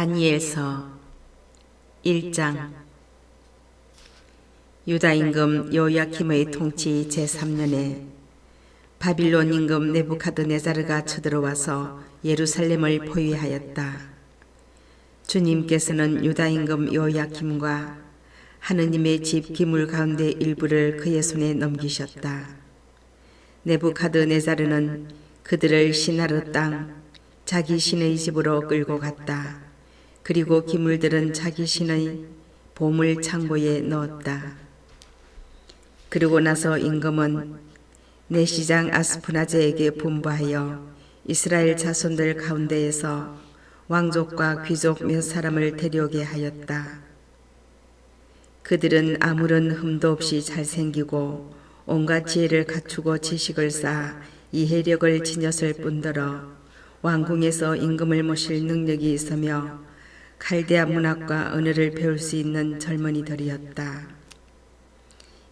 다니엘서 1장. 유다 임금 요야킴의 통치 제3년에 바빌론 임금 네부카드네자르가 쳐들어와서 예루살렘을 포위하였다. 주님께서는 유다 임금 요야킴과 하느님의 집 기물 가운데 일부를 그의 손에 넘기셨다. 네부카드네자르는 그들을 시나르 땅 자기 신의 집으로 끌고 갔다. 그리고 기물들은 자기 신의 보물 창고에 넣었다. 그러고 나서 임금은 내시장 아스푸나제에게 분부하여 이스라엘 자손들 가운데에서 왕족과 귀족 몇 사람을 데려오게 하였다. 그들은 아무런 흠도 없이 잘생기고 온갖 지혜를 갖추고 지식을 쌓아 이해력을 지녔을 뿐더러 왕궁에서 임금을 모실 능력이 있으며 칼데아 문학과 언어를 배울 수 있는 젊은이들이었다.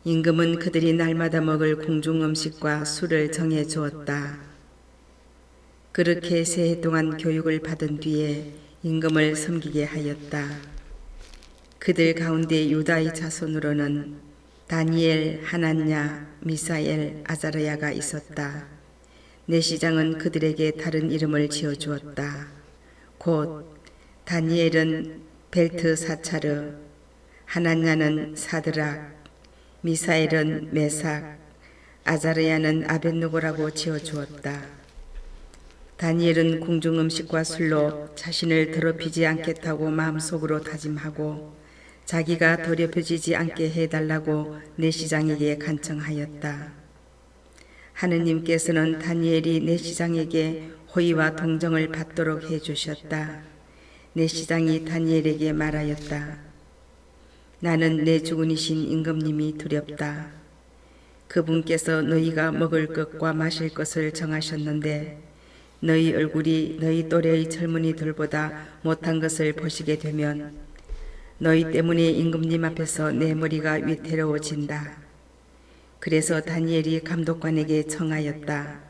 임금은 그들이 날마다 먹을 궁중 음식과 술을 정해 주었다. 그렇게 세 해 동안 교육을 받은 뒤에 임금을 섬기게 하였다. 그들 가운데 유다의 자손으로는 다니엘, 하나냐, 미사엘, 아자르야가 있었다. 내시장은 그들에게 다른 이름을 지어주었다. 곧 다니엘은 벨트사차르, 하나냐는 사드락, 미사엘은 메삭, 아자르야는 아벳누고라고 지어주었다. 다니엘은 궁중 음식과 술로 자신을 더럽히지 않겠다고 마음속으로 다짐하고 자기가 더럽혀지지 않게 해달라고 내시장에게 간청하였다. 하느님께서는 다니엘이 내시장에게 호의와 동정을 받도록 해주셨다. 내시장이 다니엘에게 말하였다. 나는 내 주군이신 임금님이 두렵다. 그분께서 너희가 먹을 것과 마실 것을 정하셨는데 너희 얼굴이 너희 또래의 젊은이들보다 못한 것을 보시게 되면 너희 때문에 임금님 앞에서 내 머리가 위태로워진다. 그래서 다니엘이 감독관에게 청하였다.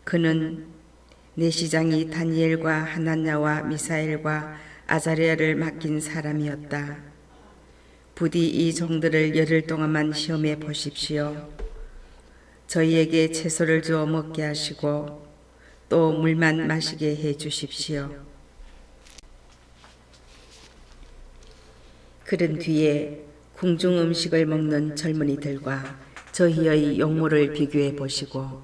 그는 내시장이 다니엘과 하나냐와 미사엘과 아자르야를 맡긴 사람이었다. 부디 이 종들을 열흘 동안만 시험해 보십시오. 저희에게 채소를 주어 먹게 하시고 또 물만 마시게 해 주십시오. 그런 뒤에 궁중 음식을 먹는 젊은이들과 저희의 용모를 비교해 보시고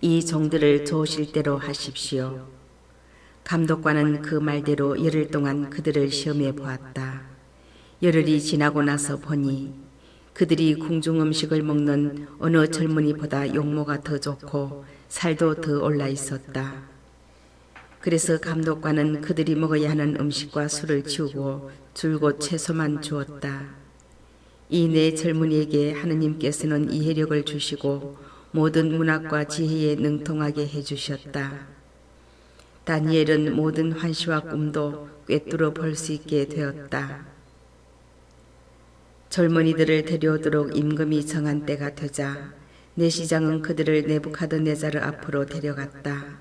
이 종들을 좋으실 대로 하십시오. 감독관은 그 말대로 열흘 동안 그들을 시험해 보았다. 열흘이 지나고 나서 보니 그들이 궁중 음식을 먹는 어느 젊은이보다 용모가 더 좋고 살도 더 올라 있었다. 그래서 감독관은 그들이 먹어야 하는 음식과 술을 치우고 줄곧 채소만 주었다. 이 네 젊은이에게 하느님께서는 이해력을 주시고 모든 문학과 지혜에 능통하게 해주셨다. 다니엘은 모든 환시와 꿈도 꿰뚫어 볼 수 있게 되었다. 젊은이들을 데려오도록 임금이 정한 때가 되자 내시장은 그들을 네부카드네자르 앞으로 데려갔다.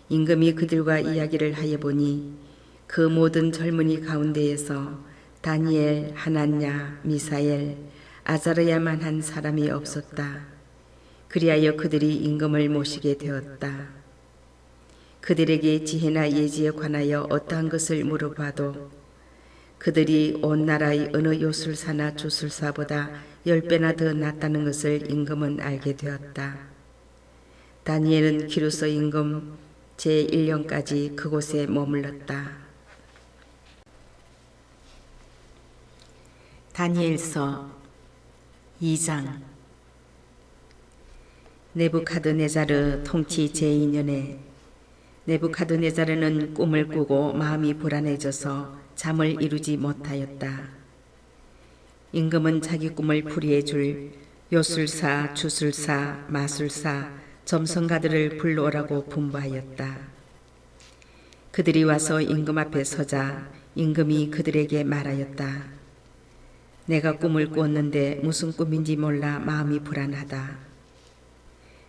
임금이 그들과 이야기를 하여 보니 그 모든 젊은이 가운데에서 다니엘, 하나냐, 미사엘, 아자르야만 한 사람이 없었다. 그리하여 그들이 임금을 모시게 되었다. 그들에게 지혜나 예지에 관하여 어떠한 것을 물어봐도 그들이 온 나라의 어느 요술사나 주술사보다 10배나 더 낫다는 것을 임금은 알게 되었다. 다니엘은 기루서 임금 제1년까지 그곳에 머물렀다. 다니엘서 2장. 네부카드네자르 통치 제2년에 네부카드네자르는 꿈을 꾸고 마음이 불안해져서 잠을 이루지 못하였다. 임금은 자기 꿈을 풀이해 줄 요술사, 주술사, 마술사, 점성가들을 불러오라고 분부하였다. 그들이 와서 임금 앞에 서자 임금이 그들에게 말하였다. 내가 꿈을 꾸었는데 무슨 꿈인지 몰라 마음이 불안하다.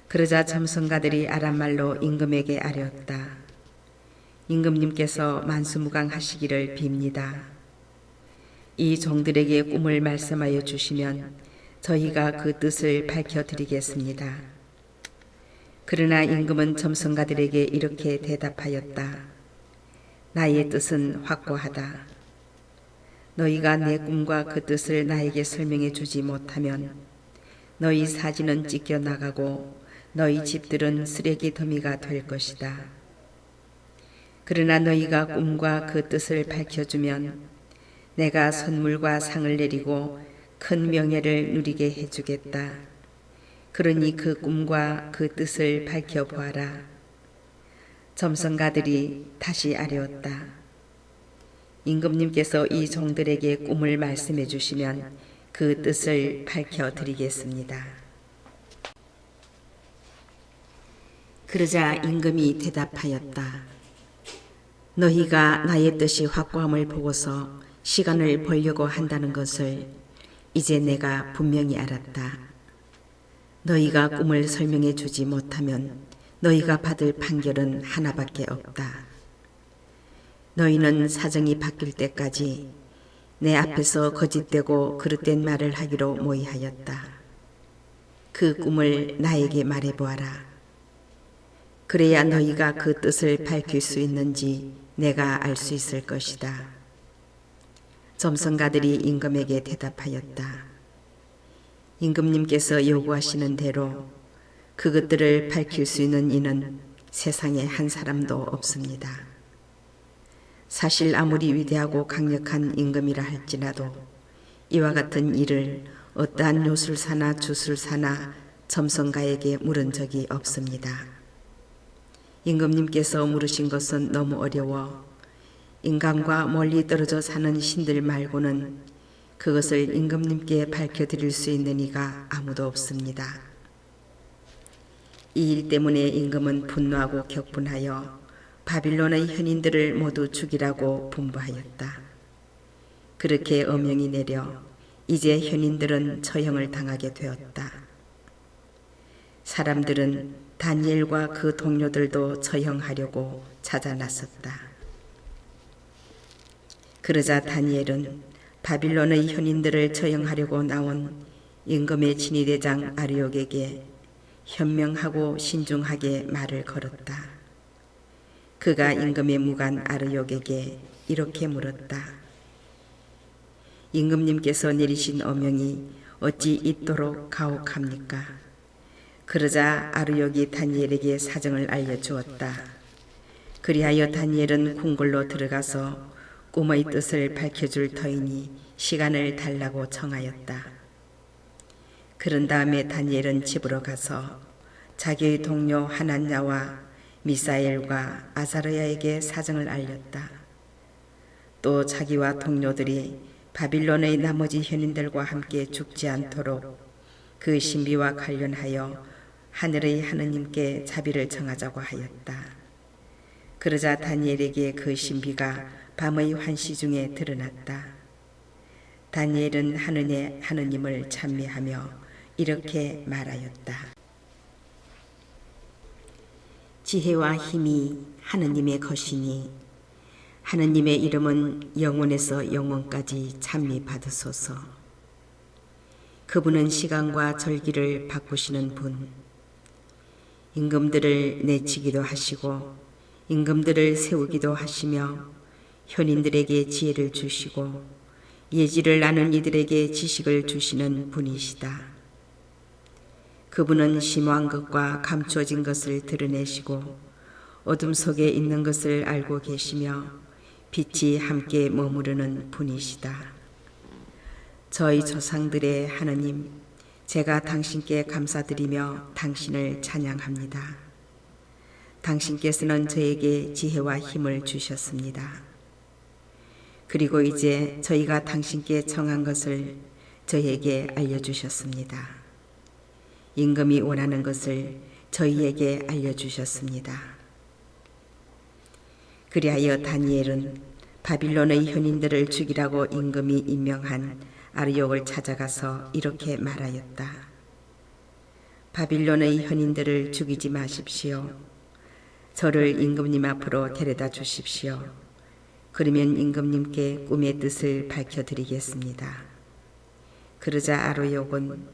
그러자 점성가들이 아람말로 임금에게 아뢰었다. 임금님께서 만수무강하시기를 빕니다. 이 종들에게 꿈을 말씀하여 주시면 저희가 그 뜻을 밝혀드리겠습니다. 그러나 임금은 점성가들에게 이렇게 대답하였다. 나의 뜻은 확고하다. 너희가 내 꿈과 그 뜻을 나에게 설명해 주지 못하면 너희 사진은 찢겨 나가고 너희 집들은 쓰레기 더미가 될 것이다. 그러나 너희가 꿈과 그 뜻을 밝혀주면 내가 선물과 상을 내리고 큰 명예를 누리게 해주겠다. 그러니 그 꿈과 그 뜻을 밝혀보아라. 점성가들이 다시 아뢰었다. 임금님께서 이 종들에게 꿈을 말씀해 주시면 그 뜻을 밝혀드리겠습니다. 그러자 임금이 대답하였다. 너희가 나의 뜻이 확고함을 보고서 시간을 벌려고 한다는 것을 이제 내가 분명히 알았다. 너희가 꿈을 설명해 주지 못하면 너희가 받을 판결은 하나밖에 없다. 너희는 사정이 바뀔 때까지 내 앞에서 거짓되고 그릇된 말을 하기로 모의하였다. 그 꿈을 나에게 말해보아라. 그래야 너희가 그 뜻을 밝힐 수 있는지 내가 알 수 있을 것이다. 점성가들이 임금에게 대답하였다. 임금님께서 요구하시는 대로 그것들을 밝힐 수 있는 이는 세상에 한 사람도 없습니다. 사실 아무리 위대하고 강력한 임금이라 할지라도 이와 같은 일을 어떠한 요술사나 주술사나 점성가에게 물은 적이 없습니다. 임금님께서 물으신 것은 너무 어려워 인간과 멀리 떨어져 사는 신들 말고는 그것을 임금님께 밝혀드릴 수 있는 이가 아무도 없습니다. 이 일 때문에 임금은 분노하고 격분하여 바빌론의 현인들을 모두 죽이라고 분부하였다. 그렇게 엄명이 내려 이제 현인들은 처형을 당하게 되었다. 사람들은 다니엘과 그 동료들도 처형하려고 찾아 나섰다. 그러자 다니엘은 바빌론의 현인들을 처형하려고 나온 임금의 진위대장 아르욕에게 현명하고 신중하게 말을 걸었다. 그가 임금의 무관 아르욕에게 이렇게 물었다. 임금님께서 내리신 어명이 어찌 있도록 가혹합니까? 그러자 아르욕이 다니엘에게 사정을 알려주었다. 그리하여 다니엘은 궁궐로 들어가서 꿈의 뜻을 밝혀줄 터이니 시간을 달라고 청하였다. 그런 다음에 다니엘은 집으로 가서 자기의 동료 하난야와 미사엘과 아사르야에게 사정을 알렸다. 또 자기와 동료들이 바빌론의 나머지 현인들과 함께 죽지 않도록 그 신비와 관련하여 하늘의 하느님께 자비를 청하자고 하였다. 그러자 다니엘에게 그 신비가 밤의 환시 중에 드러났다. 다니엘은 하늘의 하느님을 찬미하며 이렇게 말하였다. 지혜와 힘이 하느님의 것이니 하느님의 이름은 영원에서 영원까지 찬미 받으소서. 그분은 시간과 절기를 바꾸시는 분, 임금들을 내치기도 하시고 임금들을 세우기도 하시며 현인들에게 지혜를 주시고 예지를 아는 이들에게 지식을 주시는 분이시다. 그분은 심오한 것과 감추어진 것을 드러내시고 어둠 속에 있는 것을 알고 계시며 빛이 함께 머무르는 분이시다. 저희 조상들의 하느님, 제가 당신께 감사드리며 당신을 찬양합니다. 당신께서는 저에게 지혜와 힘을 주셨습니다. 그리고 이제 저희가 당신께 청한 것을 저희에게 알려주셨습니다. 임금이 원하는 것을 저희에게 알려주셨습니다. 그리하여 다니엘은 바빌론의 현인들을 죽이라고 임금이 임명한 아르욕을 찾아가서 이렇게 말하였다. 바빌론의 현인들을 죽이지 마십시오. 저를 임금님 앞으로 데려다 주십시오. 그러면 임금님께 꿈의 뜻을 밝혀드리겠습니다. 그러자 아르욕은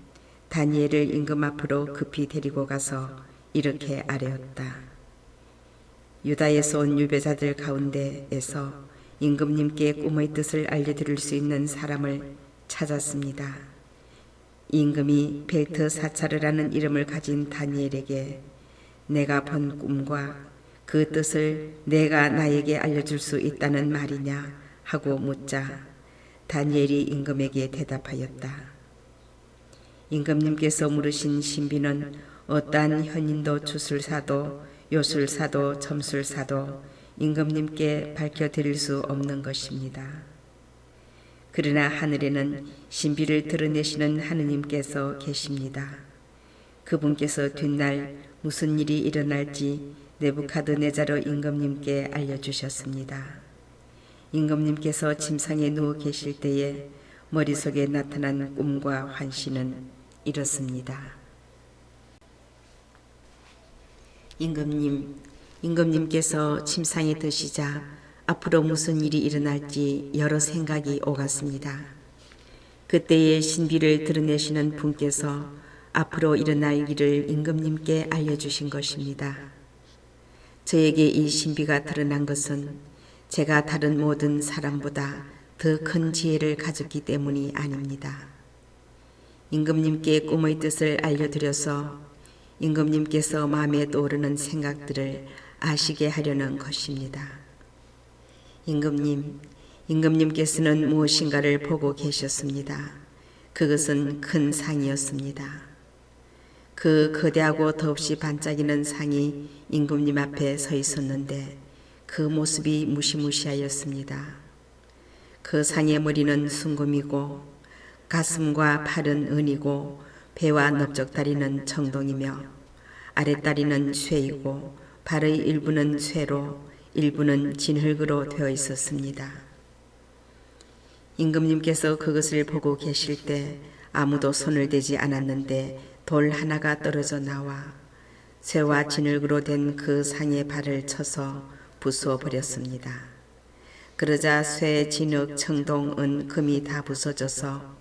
다니엘을 임금 앞으로 급히 데리고 가서 이렇게 아뢰었다. 유다에서 온 유배자들 가운데에서 임금님께 꿈의 뜻을 알려드릴 수 있는 사람을 찾았습니다. 임금이 벨트사차르라는 이름을 가진 다니엘에게 내가 본 꿈과 그 뜻을 내가 나에게 알려줄 수 있다는 말이냐 하고 묻자 다니엘이 임금에게 대답하였다. 임금님께서 물으신 신비는 어떠한 현인도 주술사도 요술사도 점술사도 임금님께 밝혀드릴 수 없는 것입니다. 그러나 하늘에는 신비를 드러내시는 하느님께서 계십니다. 그분께서 뒷날 무슨 일이 일어날지 느부갓네자르 임금님께 알려주셨습니다. 임금님께서 침상에 누워 계실 때에 머릿속에 나타난 꿈과 환시는 이렇습니다. 임금님께서 침상에 드시자 앞으로 무슨 일이 일어날지 여러 생각이 오갔습니다. 그때에 신비를 드러내시는 분께서 앞으로 일어날 일을 임금님께 알려주신 것입니다. 저에게 이 신비가 드러난 것은 제가 다른 모든 사람보다 더 큰 지혜를 가졌기 때문이 아닙니다. 임금님께 꿈의 뜻을 알려드려서 임금님께서 마음에 떠오르는 생각들을 아시게 하려는 것입니다. 임금님께서는 무엇인가를 보고 계셨습니다. 그것은 큰 상이었습니다. 그 거대하고 더없이 반짝이는 상이 임금님 앞에 서 있었는데 그 모습이 무시무시하였습니다. 그 상의 머리는 순금이고 가슴과 팔은 은이고 배와 넓적다리는 청동이며 아랫다리는 쇠이고 발의 일부는 쇠로 일부는 진흙으로 되어 있었습니다. 임금님께서 그것을 보고 계실 때 아무도 손을 대지 않았는데 돌 하나가 떨어져 나와 쇠와 진흙으로 된 그 상의 발을 쳐서 부수어 버렸습니다. 그러자 쇠, 진흙, 청동, 은, 금이 다 부서져서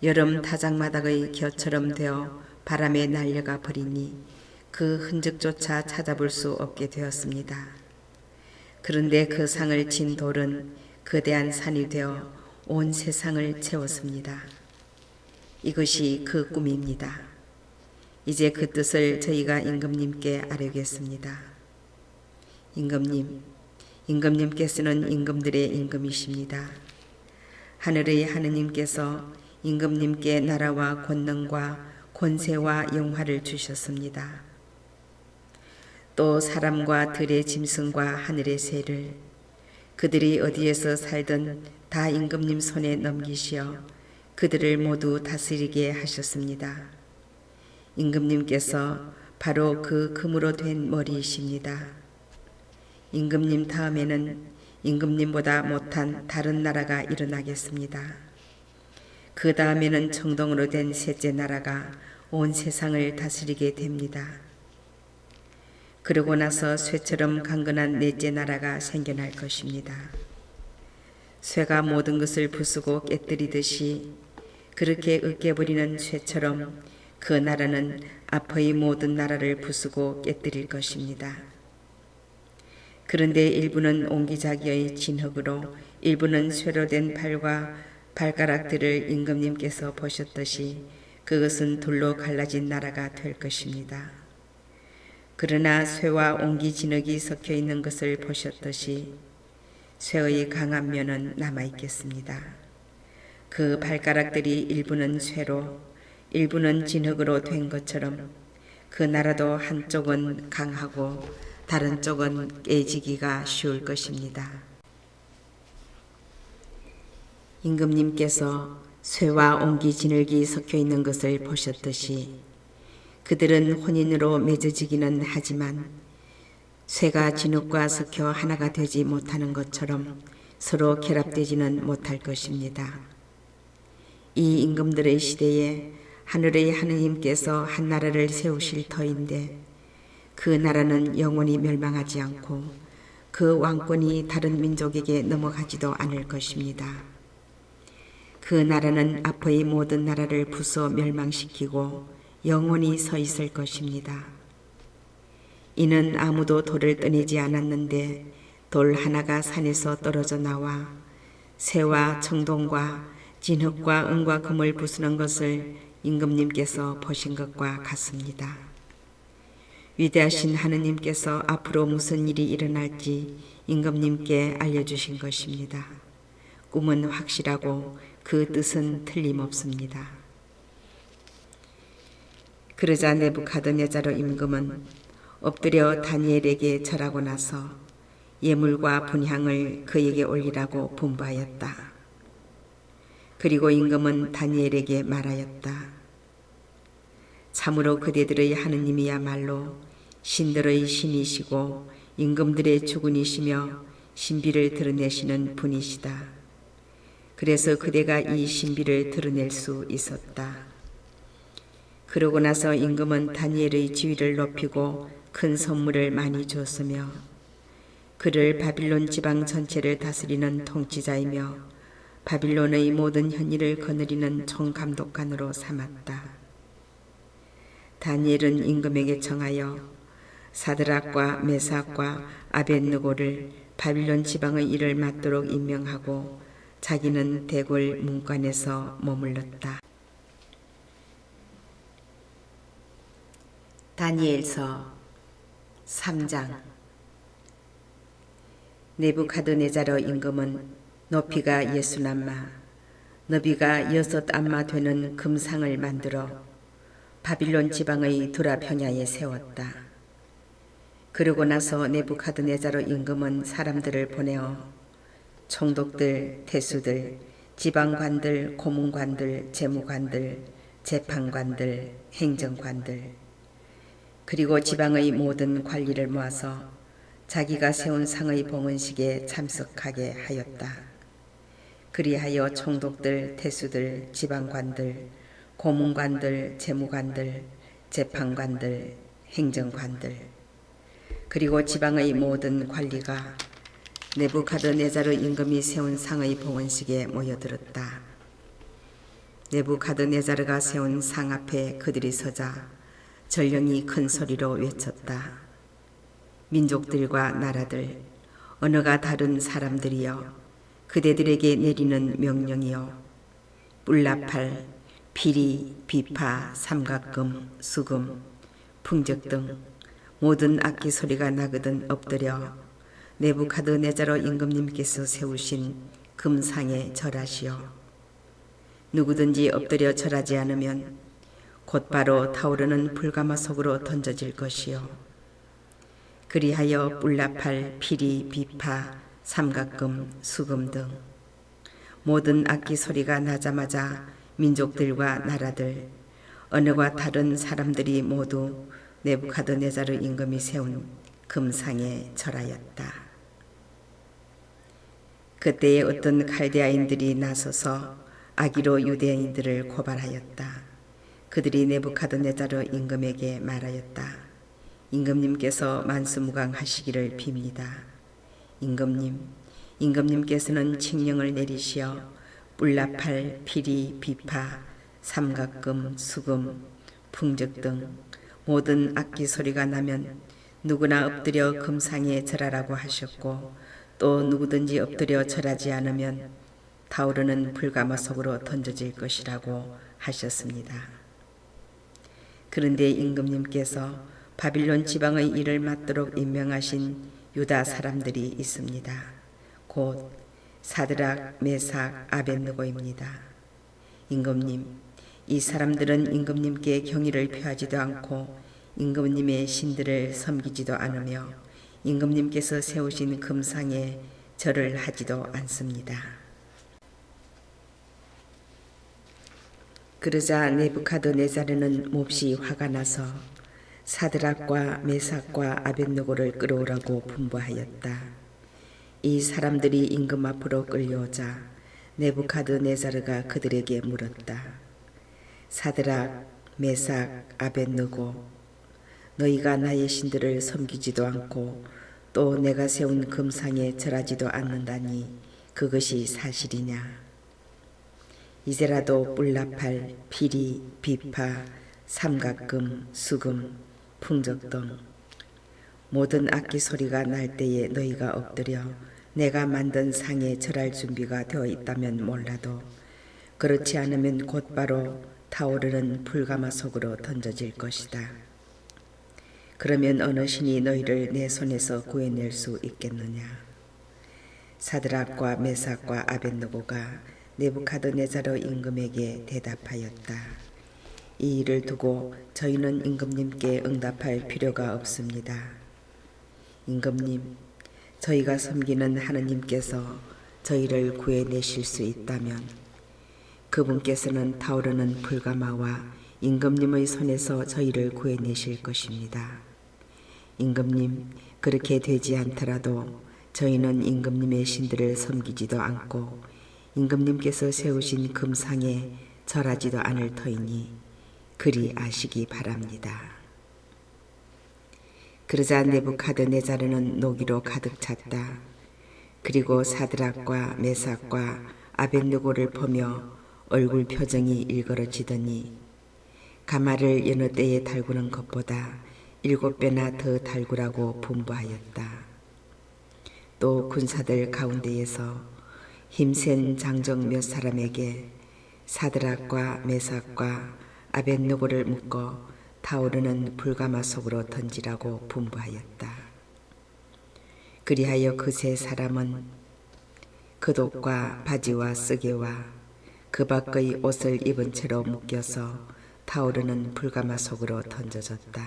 여름 타작마당의 겨처럼 되어 바람에 날려가 버리니 그 흔적조차 찾아볼 수 없게 되었습니다. 그런데 그 상을 친 돌은 거대한 산이 되어 온 세상을 채웠습니다. 이것이 그 꿈입니다. 이제 그 뜻을 저희가 임금님께 아뢰겠습니다. 임금님께서는 임금들의 임금이십니다. 하늘의 하느님께서 임금님께 나라와 권능과 권세와 영화를 주셨습니다. 또 사람과 들의 짐승과 하늘의 새를 그들이 어디에서 살든 다 임금님 손에 넘기시어 그들을 모두 다스리게 하셨습니다. 임금님께서 바로 그 금으로 된 머리이십니다. 임금님 다음에는 임금님보다 못한 다른 나라가 일어나겠습니다. 그 다음에는 청동으로 된 셋째 나라가 온 세상을 다스리게 됩니다. 그러고 나서 쇠처럼 강건한 넷째 나라가 생겨날 것입니다. 쇠가 모든 것을 부수고 깨뜨리듯이 그렇게 으깨버리는 쇠처럼 그 나라는 앞의 모든 나라를 부수고 깨뜨릴 것입니다. 그런데 일부는 옹기자기의 진흙으로 일부는 쇠로 된 팔과 발가락들을 임금님께서 보셨듯이 그것은 돌로 갈라진 나라가 될 것입니다. 그러나 쇠와 옹기 진흙이 섞여 있는 것을 보셨듯이 쇠의 강한 면은 남아있겠습니다. 그 발가락들이 일부는 쇠로 일부는 진흙으로 된 것처럼 그 나라도 한쪽은 강하고 다른 쪽은 깨지기가 쉬울 것입니다. 임금님께서 쇠와 옹기 진흙이 섞여 있는 것을 보셨듯이 그들은 혼인으로 맺어지기는 하지만 쇠가 진흙과 섞여 하나가 되지 못하는 것처럼 서로 결합되지는 못할 것입니다. 이 임금들의 시대에 하늘의 하느님께서 한 나라를 세우실 터인데 그 나라는 영원히 멸망하지 않고 그 왕권이 다른 민족에게 넘어가지도 않을 것입니다. 그 나라는 앞의 모든 나라를 부숴 멸망시키고 영원히 서 있을 것입니다. 이는 아무도 돌을 떠내지 않았는데 돌 하나가 산에서 떨어져 나와 새와 청동과 진흙과 은과 금을 부수는 것을 임금님께서 보신 것과 같습니다. 위대하신 하느님께서 앞으로 무슨 일이 일어날지 임금님께 알려주신 것입니다. 꿈은 확실하고 그 뜻은 틀림없습니다. 그러자 네부카드네자르 임금은 엎드려 다니엘에게 절하고 나서 예물과 분향을 그에게 올리라고 분부하였다. 그리고 임금은 다니엘에게 말하였다. 참으로 그대들의 하느님이야말로 신들의 신이시고 임금들의 주군이시며 신비를 드러내시는 분이시다. 그래서 그대가 이 신비를 드러낼 수 있었다. 그러고 나서 임금은 다니엘의 지위를 높이고 큰 선물을 많이 줬으며 그를 바빌론 지방 전체를 다스리는 통치자이며 바빌론의 모든 현일을 거느리는 총감독관으로 삼았다. 다니엘은 임금에게 청하여 사드락과 메삭과 아벳느고를 바빌론 지방의 일을 맡도록 임명하고 자기는 대궐 문관에서 머물렀다. 다니엘서 3장. 네부카드네자르 임금은 높이가 60안마, 너비가 6안마 되는 금상을 만들어 바빌론 지방의 두라 평야에 세웠다. 그러고 나서 네부카드네자르 임금은 사람들을 보내어 총독들, 태수들, 지방관들, 고문관들, 재무관들, 재판관들, 행정관들, 그리고 지방의 모든 관리를 모아서 자기가 세운 상의 봉헌식에 참석하게 하였다. 그리하여 총독들, 태수들, 지방관들, 고문관들, 재무관들, 재판관들, 행정관들, 그리고 지방의 모든 관리가 네부카드네자르 임금이 세운 상의 봉헌식에 모여들었다. 네부카드네자르가 세운 상 앞에 그들이 서자 전령이 큰 소리로 외쳤다. 민족들과 나라들, 언어가 다른 사람들이여, 그대들에게 내리는 명령이여, 뿔나팔, 피리, 비파, 삼각금, 수금, 풍적 등 모든 악기 소리가 나거든 엎드려 네부카드네자르 임금님께서 세우신 금상에 절하시오. 누구든지 엎드려 절하지 않으면 곧바로 타오르는 불가마속으로 던져질 것이요. 그리하여 뿔나팔, 피리, 비파, 삼각금, 수금 등 모든 악기 소리가 나자마자 민족들과 나라들, 언어가 다른 사람들이 모두 네부카드네자르 임금이 세운 금상에 절하였다. 그때에 어떤 칼데아인들이 나서서 악의로 유대인들을 고발하였다. 그들이 네부카드네자르 임금에게 말하였다. 임금님께서 만수무강하시기를 빕니다. 임금님께서는 칙령을 내리시어 뿔나팔, 피리, 비파, 삼각금, 수금, 풍적 등 모든 악기 소리가 나면 누구나 엎드려 금상에 절하라고 하셨고 또 누구든지 엎드려 절하지 않으면 타오르는 불가마속으로 던져질 것이라고 하셨습니다. 그런데 임금님께서 바빌론 지방의 일을 맡도록 임명하신 유다 사람들이 있습니다. 곧 사드락, 메삭, 아벳느고입니다. 임금님, 이 사람들은 임금님께 경의를 표하지도 않고 임금님의 신들을 섬기지도 않으며 임금님께서 세우신 금상에 절을 하지도 않습니다. 그러자 네부카드네자르는 몹시 화가 나서 사드락과 메삭과 아벳느고를 끌어오라고 분부하였다. 이 사람들이 임금 앞으로 끌려오자 네부카드네자르가 그들에게 물었다. 사드락, 메삭, 아벳느고, 너희가 나의 신들을 섬기지도 않고 또 내가 세운 금상에 절하지도 않는다니 그것이 사실이냐. 이제라도 뿔나팔, 피리, 비파, 삼각금, 수금, 풍적 등 모든 악기 소리가 날 때에 너희가 엎드려 내가 만든 상에 절할 준비가 되어 있다면 몰라도 그렇지 않으면 곧바로 타오르는 불가마속으로 던져질 것이다. 그러면 어느 신이 너희를 내 손에서 구해낼 수 있겠느냐. 사드락과 메삭과 아벳느고가 느부갓네살 임금에게 대답하였다. 이 일을 두고 저희는 임금님께 응답할 필요가 없습니다. 임금님, 저희가 섬기는 하느님께서 저희를 구해내실 수 있다면 그분께서는 타오르는 불가마와 임금님의 손에서 저희를 구해내실 것입니다. 임금님, 그렇게 되지 않더라도 저희는 임금님의 신들을 섬기지도 않고 임금님께서 세우신 금상에 절하지도 않을 터이니 그리 아시기 바랍니다. 그러자 느부갓네살은 노기로 가득 찼다. 그리고 사드락과 메삭과 아벳느고를 보며 얼굴 표정이 일그러지더니 가마를 여느 때에 달구는 것보다 7배나 더 달구라고 분부하였다. 또 군사들 가운데에서 힘센 장정 몇 사람에게 사드락과 메삭과 아벳느고를 묶어 타오르는 불가마 속으로 던지라고 분부하였다. 그리하여 그 세 사람은 겉옷과 바지와 쓰개와 그 밖의 옷을 입은 채로 묶여서 타오르는 불가마 속으로 던져졌다.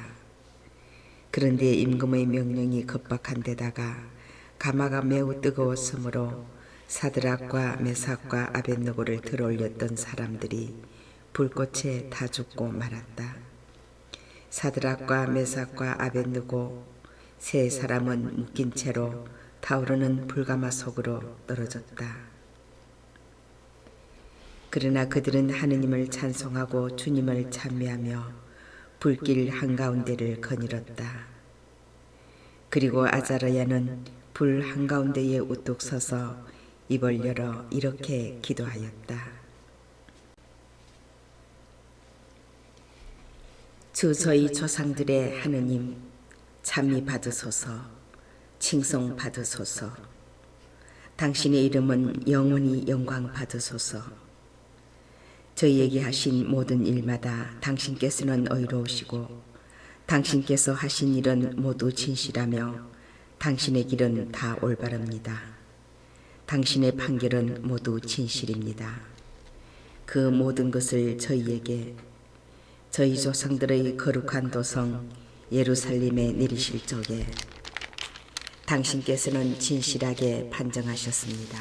그런데 임금의 명령이 급박한 데다가 가마가 매우 뜨거웠으므로 사드락과 메삭과 아벳느고를 들어올렸던 사람들이 불꽃에 다 죽고 말았다. 사드락과 메삭과 아벳느고 세 사람은 묶인 채로 타오르는 불가마 속으로 떨어졌다. 그러나 그들은 하느님을 찬송하고 주님을 찬미하며 불길 한가운데를 거닐었다. 그리고 아자랴는 불 한가운데에 우뚝 서서 입을 열어 이렇게 기도하였다. 주 저희 조상들의 하느님, 찬미 받으소서, 칭송 받으소서. 당신의 이름은 영원히 영광 받으소서. 저희에게 하신 모든 일마다 당신께서는 의로우시고 당신께서 하신 일은 모두 진실하며 당신의 길은 다 올바릅니다. 당신의 판결은 모두 진실입니다. 그 모든 것을 저희에게 저희 조상들의 거룩한 도성 예루살렘에 내리실 적에 당신께서는 진실하게 판정하셨습니다.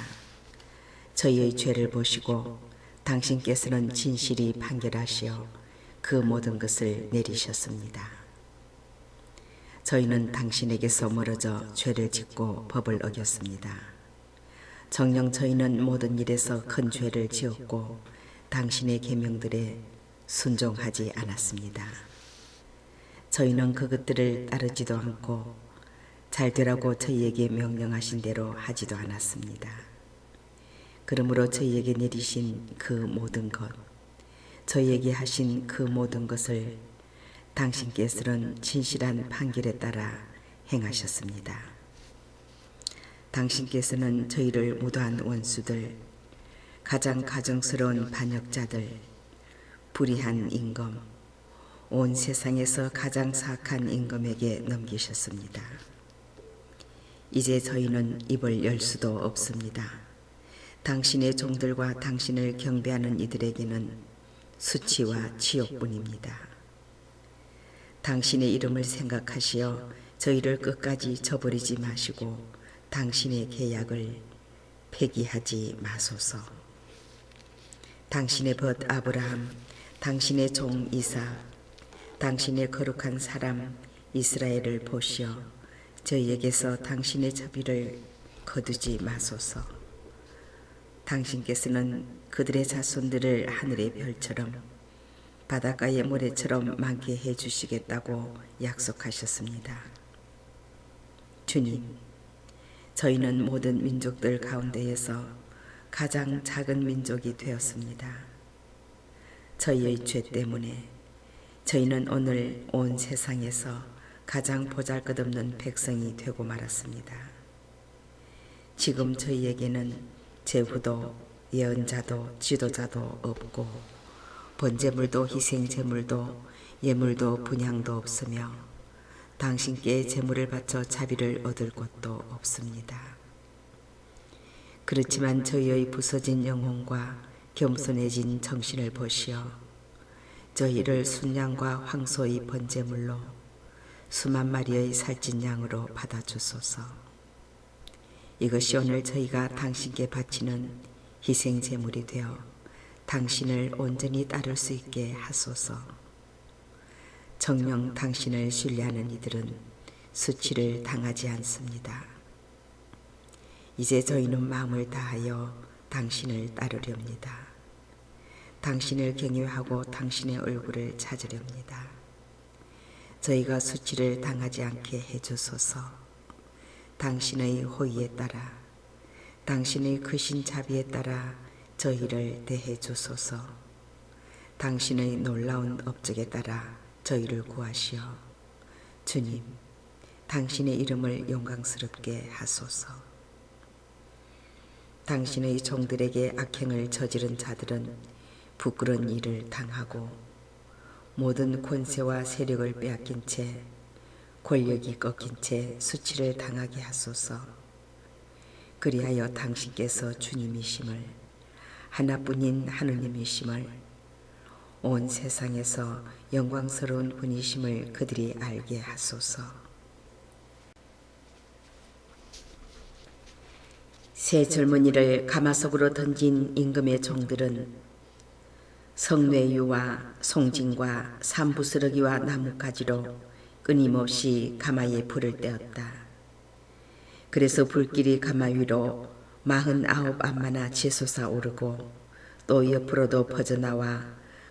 저희의 죄를 보시고 당신께서는 진실히 판결하시어 그 모든 것을 내리셨습니다. 저희는 당신에게서 멀어져 죄를 짓고 법을 어겼습니다. 정녕 저희는 모든 일에서 큰 죄를 지었고 당신의 계명들에 순종하지 않았습니다. 저희는 그것들을 따르지도 않고 잘 되라고 저희에게 명령하신 대로 하지도 않았습니다. 그러므로 저희에게 내리신 그 모든 것, 저희에게 하신 그 모든 것을 당신께서는 진실한 판결에 따라 행하셨습니다. 당신께서는 저희를 무도한 원수들, 가장 가증스러운 반역자들, 불의한 임금, 온 세상에서 가장 사악한 임금에게 넘기셨습니다. 이제 저희는 입을 열 수도 없습니다. 당신의 종들과 당신을 경배하는 이들에게는 수치와 치욕뿐입니다. 당신의 이름을 생각하시어 저희를 끝까지 저버리지 마시고 당신의 계약을 폐기하지 마소서. 당신의 벗 아브라함, 당신의 종 이삭, 당신의 거룩한 사람 이스라엘을 보시어 저희에게서 당신의 자비를 거두지 마소서. 당신께서는 그들의 자손들을 하늘의 별처럼 바닷가의 모래처럼 많게 해주시겠다고 약속하셨습니다. 주님, 저희는 모든 민족들 가운데에서 가장 작은 민족이 되었습니다. 저희의 죄 때문에 저희는 오늘 온 세상에서 가장 보잘것없는 백성이 되고 말았습니다. 지금 저희에게는 제후도, 예언자도, 지도자도 없고 번제물도 희생제물도 예물도 분향도 없으며 당신께 제물을 바쳐 자비를 얻을 곳도 없습니다. 그렇지만 저희의 부서진 영혼과 겸손해진 정신을 보시어 저희를 순양과 황소의 번제물로 수만 마리의 살찐 양으로 받아주소서. 이것이 오늘 저희가 당신께 바치는 희생제물이 되어 당신을 온전히 따를 수 있게 하소서. 정녕 당신을 신뢰하는 이들은 수치를 당하지 않습니다. 이제 저희는 마음을 다하여 당신을 따르렵니다. 당신을 경외하고 당신의 얼굴을 찾으렵니다. 저희가 수치를 당하지 않게 해주소서. 당신의 호의에 따라 당신의 크신 자비에 따라 저희를 대해 주소서. 당신의 놀라운 업적에 따라 저희를 구하시어 주님, 당신의 이름을 영광스럽게 하소서. 당신의 종들에게 악행을 저지른 자들은 부끄러운 일을 당하고 모든 권세와 세력을 빼앗긴 채 권력이 꺾인 채 수치를 당하게 하소서. 그리하여 당신께서 주님이심을, 하나뿐인 하느님이심을, 온 세상에서 영광스러운 분이심을 그들이 알게 하소서. 새 젊은이를 가마속으로 던진 임금의 종들은 성뇌유와 송진과 삼부스러기와 나뭇가지로 끊임없이 가마에 불을 떼었다. 그래서 불길이 가마 위로 49 암마나 치솟아 오르고 또 옆으로도 퍼져나와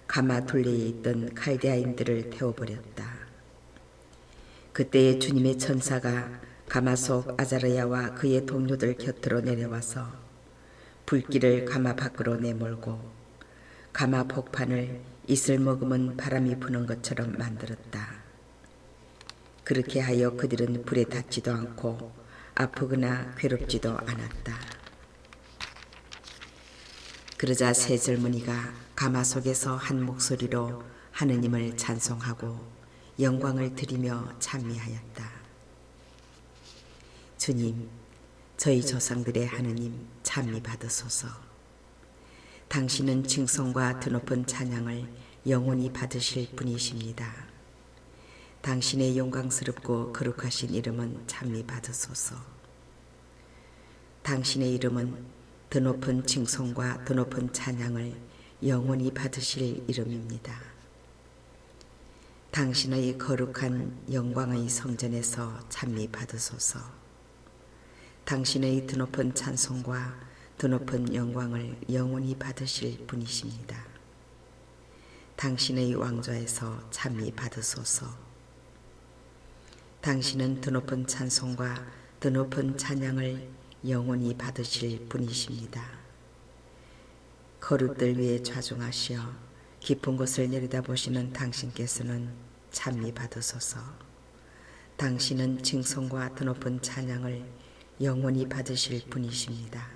가마 둘레에 있던 칼데아인들을 태워버렸다. 그때에 주님의 천사가 가마속 아자르야와 그의 동료들 곁으로 내려와서 불길을 가마 밖으로 내몰고 가마 폭판을 이슬 머금은 바람이 부는 것처럼 만들었다. 그렇게 하여 그들은 불에 닿지도 않고 아프거나 괴롭지도 않았다. 그러자 새 젊은이가 가마 속에서 한 목소리로 하느님을 찬송하고 영광을 드리며 찬미하였다. 주님, 저희 조상들의 하느님 찬미 받으소서. 당신은 칭송과 드높은 찬양을 영원히 받으실 분이십니다. 당신의 영광스럽고 거룩하신 이름은 찬미 받으소서. 당신의 이름은 드높은 칭송과 드높은 찬양을 영원히 받으실 이름입니다. 당신의 거룩한 영광의 성전에서 찬미 받으소서. 당신의 드높은 찬송과 드높은 영광을 영원히 받으실 분이십니다. 당신의 왕좌에서 찬미 받으소서. 당신은 드높은 찬송과 드높은 찬양을 영원히 받으실 분이십니다. 거룩들 위에 좌중하시어 깊은 곳을 내려다보시는 당신께서는 찬미 받으소서. 당신은 칭송과 드높은 찬양을 영원히 받으실 분이십니다.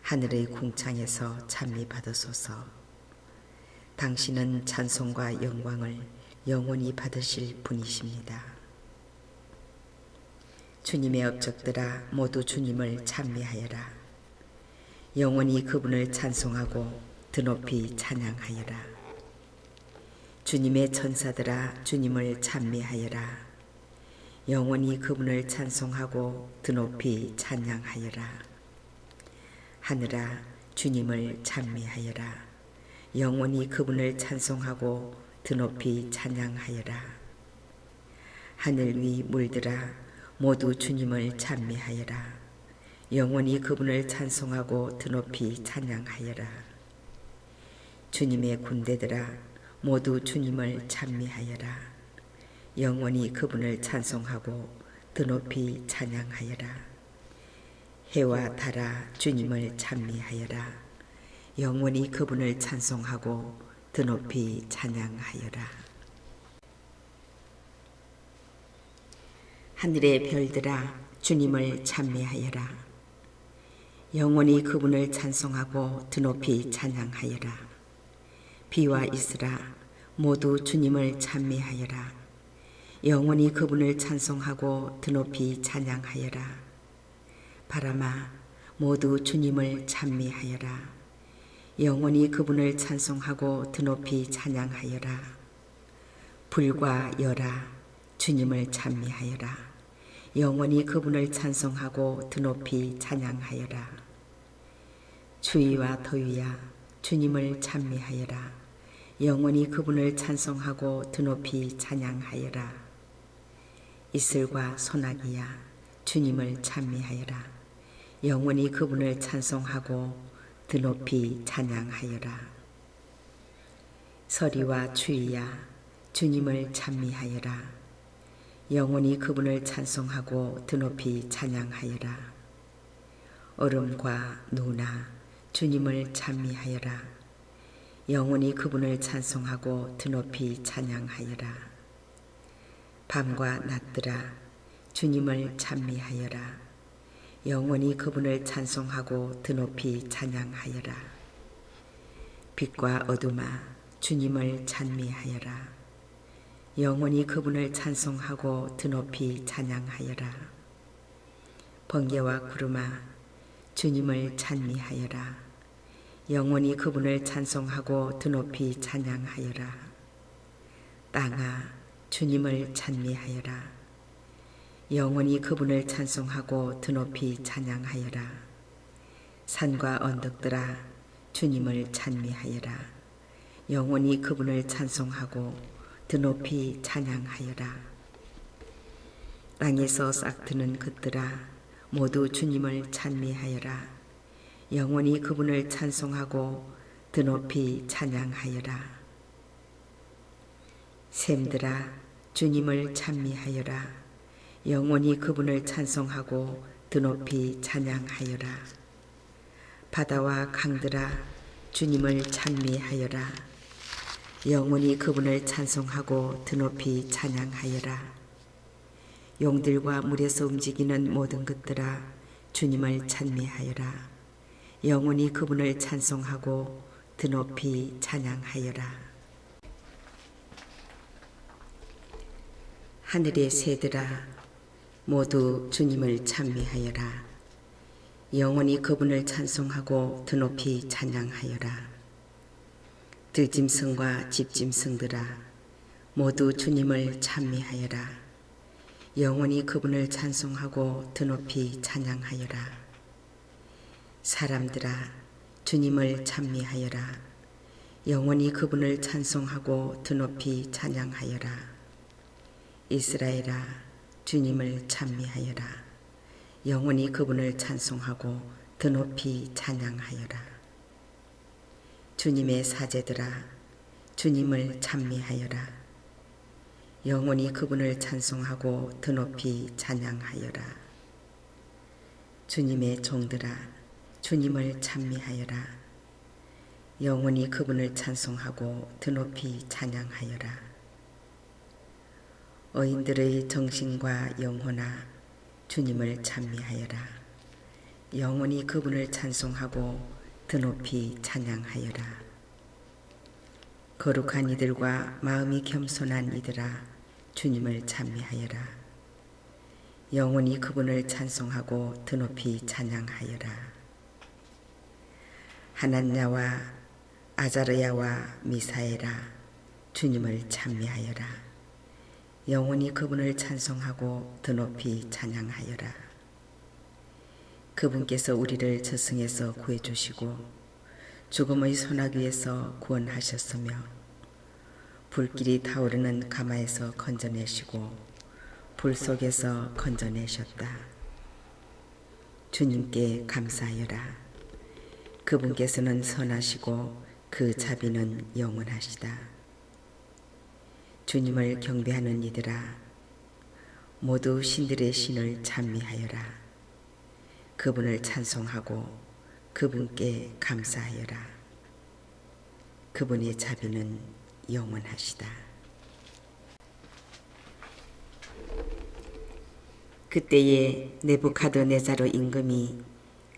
하늘의 궁창에서 찬미 받으소서. 당신은 찬송과 영광을 영원히 받으실 분이십니다. 주님의 업적들아 모두 주님을 찬미하여라. 영원히 그분을 찬송하고 드높이 찬양하여라. 주님의 천사들아 주님을 찬미하여라. 영원히 그분을 찬송하고 드높이 찬양하여라. 하늘아 주님을 찬미하여라. 영원히 그분을 찬송하고 드높이 찬양하여라. 하늘 위 물들아 모두 주님을 찬미하여라. 영원히 그분을 찬송하고 드높이 찬양하여라. 주님의 군대들아 모두 주님을 찬미하여라. 영원히 그분을 찬송하고 드높이 찬양하여라. 해와 달아 주님을 찬미하여라. 영원히 그분을 찬송하고 드높이 찬양하여라. 하늘의 별들아 주님을 찬미하여라. 영원히 그분을 찬송하고 드높이 찬양하여라. 비와 이슬아 모두 주님을 찬미하여라. 영원히 그분을 찬송하고 드높이 찬양하여라. 바람아 모두 주님을 찬미하여라. 영원히 그분을 찬송하고 드높이 찬양하여라. 불과 열아 주님을 찬미하여라. 영원히 그분을 찬송하고 드높이 찬양하여라. 추위와 더위야 주님을 찬미하여라. 영원히 그분을 찬송하고 드높이 찬양하여라. 이슬과 소나기야 주님을 찬미하여라. 영원히 그분을 찬송하고 드높이 찬양하여라. 서리와 추위야 주님을 찬미하여라. 영원히 그분을 찬송하고 드높이 찬양하여라. 얼음과 누나 주님을 찬미하여라. 영원히 그분을 찬송하고 드높이 찬양하여라. 밤과 낮들아 주님을 찬미하여라. 영원히 그분을 찬송하고 드높이 찬양하여라. 빛과 어둠아 주님을 찬미하여라. 영원히 그분을 찬송하고 드높이 찬양하여라. 번개와 구름아 주님을 찬미하여라. 영원히 그분을 찬송하고 드높이 찬양하여라. 땅아 주님을 찬미하여라. 영원히 그분을 찬송하고 드높이 찬양하여라. 산과 언덕들아 주님을 찬미하여라. 영원히 그분을 찬송하고 드높이 찬양하여라. 땅에서 싹트는 것들아 모두 주님을 찬미하여라. 영원히 그분을 찬송하고 드높이 찬양하여라. 샘들아 주님을 찬미하여라. 영원히 그분을 찬송하고 드높이 찬양하여라. 바다와 강들아 주님을 찬미하여라. 영원히 그분을 찬송하고 드높이 찬양하여라. 용들과 물에서 움직이는 모든 것들아 주님을 찬미하여라. 영원히 그분을 찬송하고 드높이 찬양하여라. 하늘의 새들아 모두 주님을 찬미하여라. 영원히 그분을 찬송하고 드높이 찬양하여라. 들짐승과 집짐승들아 모두 주님을 찬미하여라. 영원히 그분을 찬송하고 드높이 찬양하여라. 사람들아 주님을 찬미하여라. 영원히 그분을 찬송하고 드높이 찬양하여라. 이스라엘아 주님을 찬미하여라. 영원히 그분을 찬송하고 드높이 찬양하여라. 주님의 사제들아 주님을 찬미하여라. 영원히 그분을 찬송하고 드높이 찬양하여라. 주님의 종들아 주님을 찬미하여라. 영원히 그분을 찬송하고 드높이 찬양하여라. 어인들의 정신과 영혼아 주님을 찬미하여라. 영원히 그분을 찬송하고 드높이 찬양하여라. 거룩한 이들과 마음이 겸손한 이들아 주님을 찬미하여라. 영원히 그분을 찬송하고 드높이 찬양하여라. 하난야와 아자르야와 미사엘아 주님을 찬미하여라. 영원히 그분을 찬송하고 드높이 찬양하여라. 그분께서 우리를 저승에서 구해주시고 죽음의 소나기에서 구원하셨으며 불길이 타오르는 가마에서 건져내시고 불 속에서 건져내셨다. 주님께 감사하여라. 그분께서는 선하시고 그 자비는 영원하시다. 주님을 경배하는 이들아, 모두 신들의 신을 찬미하여라. 그분을 찬송하고 그분께 감사하여라. 그분의 자비는 영원하시다. 그때에 네부카드네자르 임금이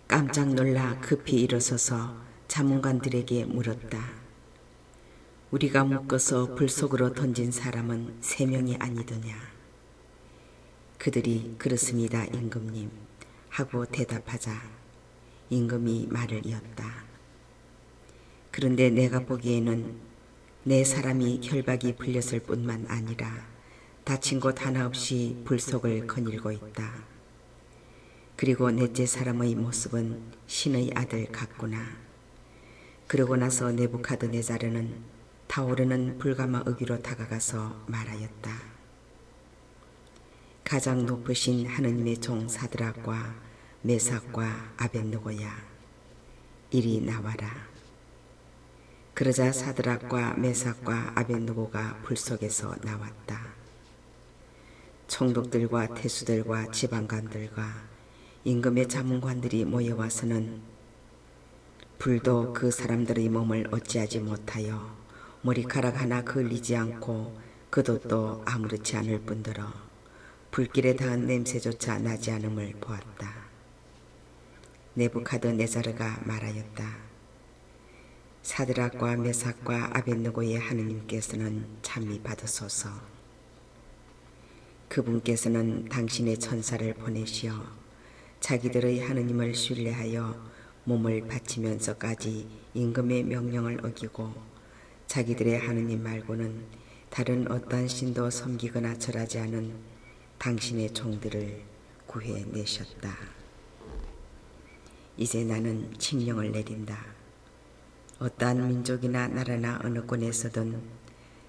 깜짝 놀라 급히 일어서서 자문관들에게 물었다. 우리가 묶어서 불 속으로 던진 사람은 3명이 아니더냐? 그들이 그렇습니다, 임금님 하고 대답하자 임금이 말을 이었다. 그런데 내가 보기에는 4사람이 결박이 풀렸을 뿐만 아니라 다친 곳 하나 없이 불 속을 거닐고 있다. 그리고 넷째 사람의 모습은 신의 아들 같구나. 그러고 나서 네부카드네자르는 타오르는 불가마 어귀로 다가가서 말하였다. 가장 높으신 하느님의 종 사드락과 메삭과 아벳느고야, 이리 나와라. 그러자 사드락과 메삭과 아벳느고가 불 속에서 나왔다. 총독들과 태수들과 지방관들과 임금의 자문관들이 모여와서는 불도 그 사람들의 몸을 어찌하지 못하여 머리카락 하나 걸리지 않고 그도 아무렇지 않을 뿐더러 불길에 닿은 냄새조차 나지 않음을 보았다. 네부카드네자르가 말하였다. 사드락과 메삭과 아벳느고의 하느님께서는 찬미 받으소서. 그분께서는 당신의 천사를 보내시어 자기들의 하느님을 신뢰하여 몸을 바치면서까지 임금의 명령을 어기고 자기들의 하느님 말고는 다른 어떠한 신도 섬기거나 절하지 않은 당신의 종들을 구해내셨다. 이제 나는 칙령을 내린다. 어떠한 민족이나 나라나 어느 곳에서든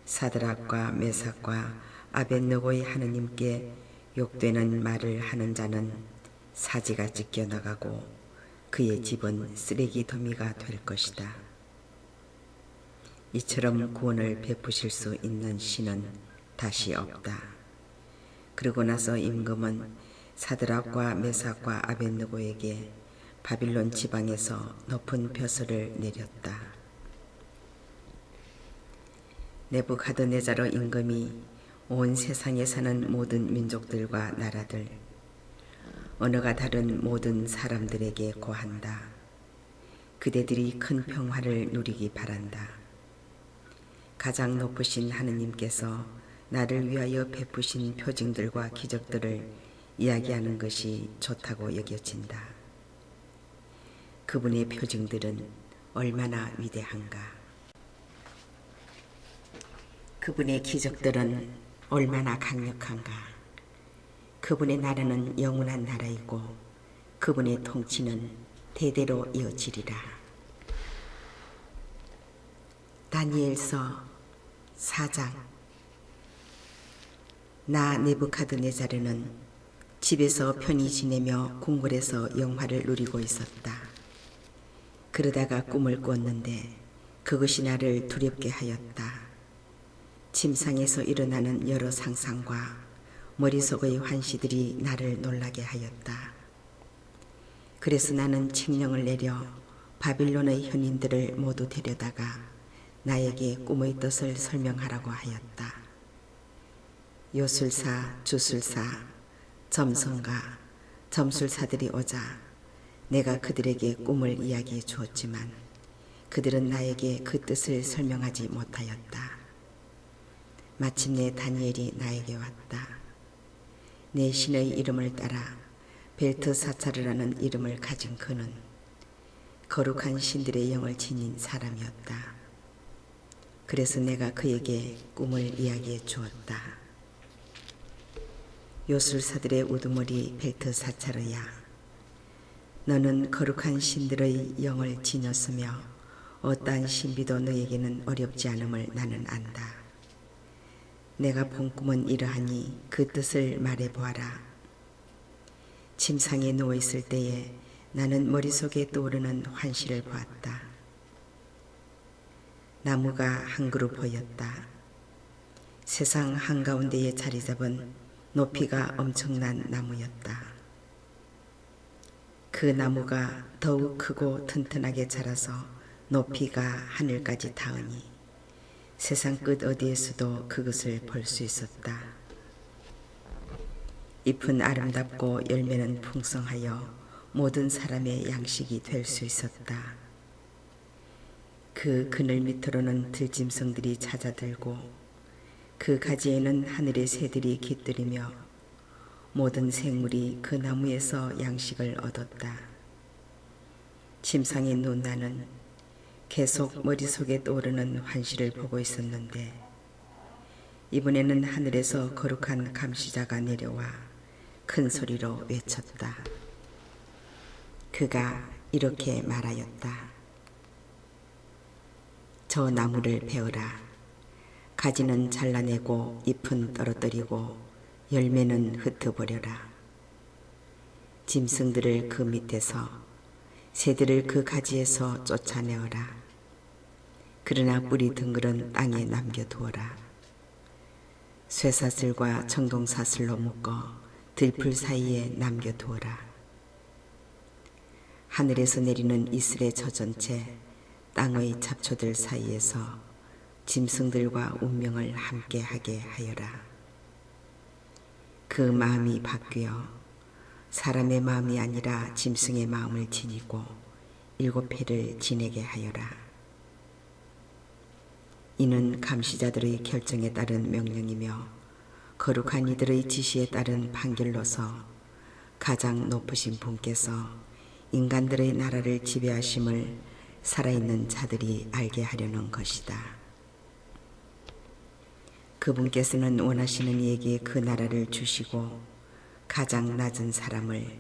사드락과 메삭과 아벳느고의 하느님께 욕되는 말을 하는 자는 사지가 찢겨나가고 그의 집은 쓰레기 더미가 될 것이다. 이처럼 구원을 베푸실 수 있는 신은 다시 없다. 그러고 나서 임금은 사드락과 메삭과 아벳느고에게 바빌론 지방에서 높은 벼슬을 내렸다. 네부카드네자르 임금이 온 세상에 사는 모든 민족들과 나라들, 언어가 다른 모든 사람들에게 고한다. 그대들이 큰 평화를 누리기 바란다. 가장 높으신 하느님께서 나를 위하여 베푸신 표징들과 기적들을 이야기하는 것이 좋다고 여겨진다. 그분의 표징들은 얼마나 위대한가. 그분의 기적들은 얼마나 강력한가. 그분의 나라는 영원한 나라이고 그분의 통치는 대대로 이어지리라. 다니엘서 4장. 나 네부카드네자르는 집에서 편히 지내며 궁궐에서 영화를 누리고 있었다. 그러다가 꿈을 꿨는데 그것이 나를 두렵게 하였다. 침상에서 일어나는 여러 상상과 머릿속의 환시들이 나를 놀라게 하였다. 그래서 나는 칙령을 내려 바빌론의 현인들을 모두 데려다가 나에게 꿈의 뜻을 설명하라고 하였다. 요술사, 주술사, 점성가, 점술사들이 오자 내가 그들에게 꿈을 이야기해 주었지만 그들은 나에게 그 뜻을 설명하지 못하였다. 마침내 다니엘이 나에게 왔다. 내 신의 이름을 따라 벨트사차르라는 이름을 가진 그는 거룩한 신들의 영을 지닌 사람이었다. 그래서 내가 그에게 꿈을 이야기해 주었다. 요술사들의 우두머리 벨트사차르야, 너는 거룩한 신들의 영을 지녔으며 어떠한 신비도 너에게는 어렵지 않음을 나는 안다. 내가 본 꿈은 이러하니 그 뜻을 말해보아라. 침상에 누워있을 때에 나는 머릿속에 떠오르는 환시를 보았다. 나무가 한 그루 보였다. 세상 한가운데에 자리 잡은 높이가 엄청난 나무였다. 그 나무가 더욱 크고 튼튼하게 자라서 높이가 하늘까지 닿으니 세상 끝 어디에서도 그것을 볼 수 있었다. 잎은 아름답고 열매는 풍성하여 모든 사람의 양식이 될 수 있었다. 그 그늘 밑으로는 들짐승들이 찾아들고 그 가지에는 하늘의 새들이 깃들이며 모든 생물이 그 나무에서 양식을 얻었다. 침상에 누운 나는 계속 머릿속에 떠오르는 환시를 보고 있었는데 이번에는 하늘에서 거룩한 감시자가 내려와 큰 소리로 외쳤다. 그가 이렇게 말하였다. 저 나무를 베어라. 가지는 잘라내고 잎은 떨어뜨리고 열매는 흩어버려라. 짐승들을 그 밑에서 새들을 그 가지에서 쫓아내어라. 그러나 뿌리 덩굴은 땅에 남겨두어라. 쇠사슬과 청동사슬로 묶어 들풀 사이에 남겨두어라. 하늘에서 내리는 이슬의 젖은 채 땅의 잡초들 사이에서 짐승들과 운명을 함께하게 하여라. 그 마음이 바뀌어 사람의 마음이 아니라 짐승의 마음을 지니고 7회를 지내게 하여라. 이는 감시자들의 결정에 따른 명령이며 거룩한 이들의 지시에 따른 판결로서 가장 높으신 분께서 인간들의 나라를 지배하심을 살아있는 자들이 알게 하려는 것이다. 그분께서는 원하시는 이에게 그 나라를 주시고 가장 낮은 사람을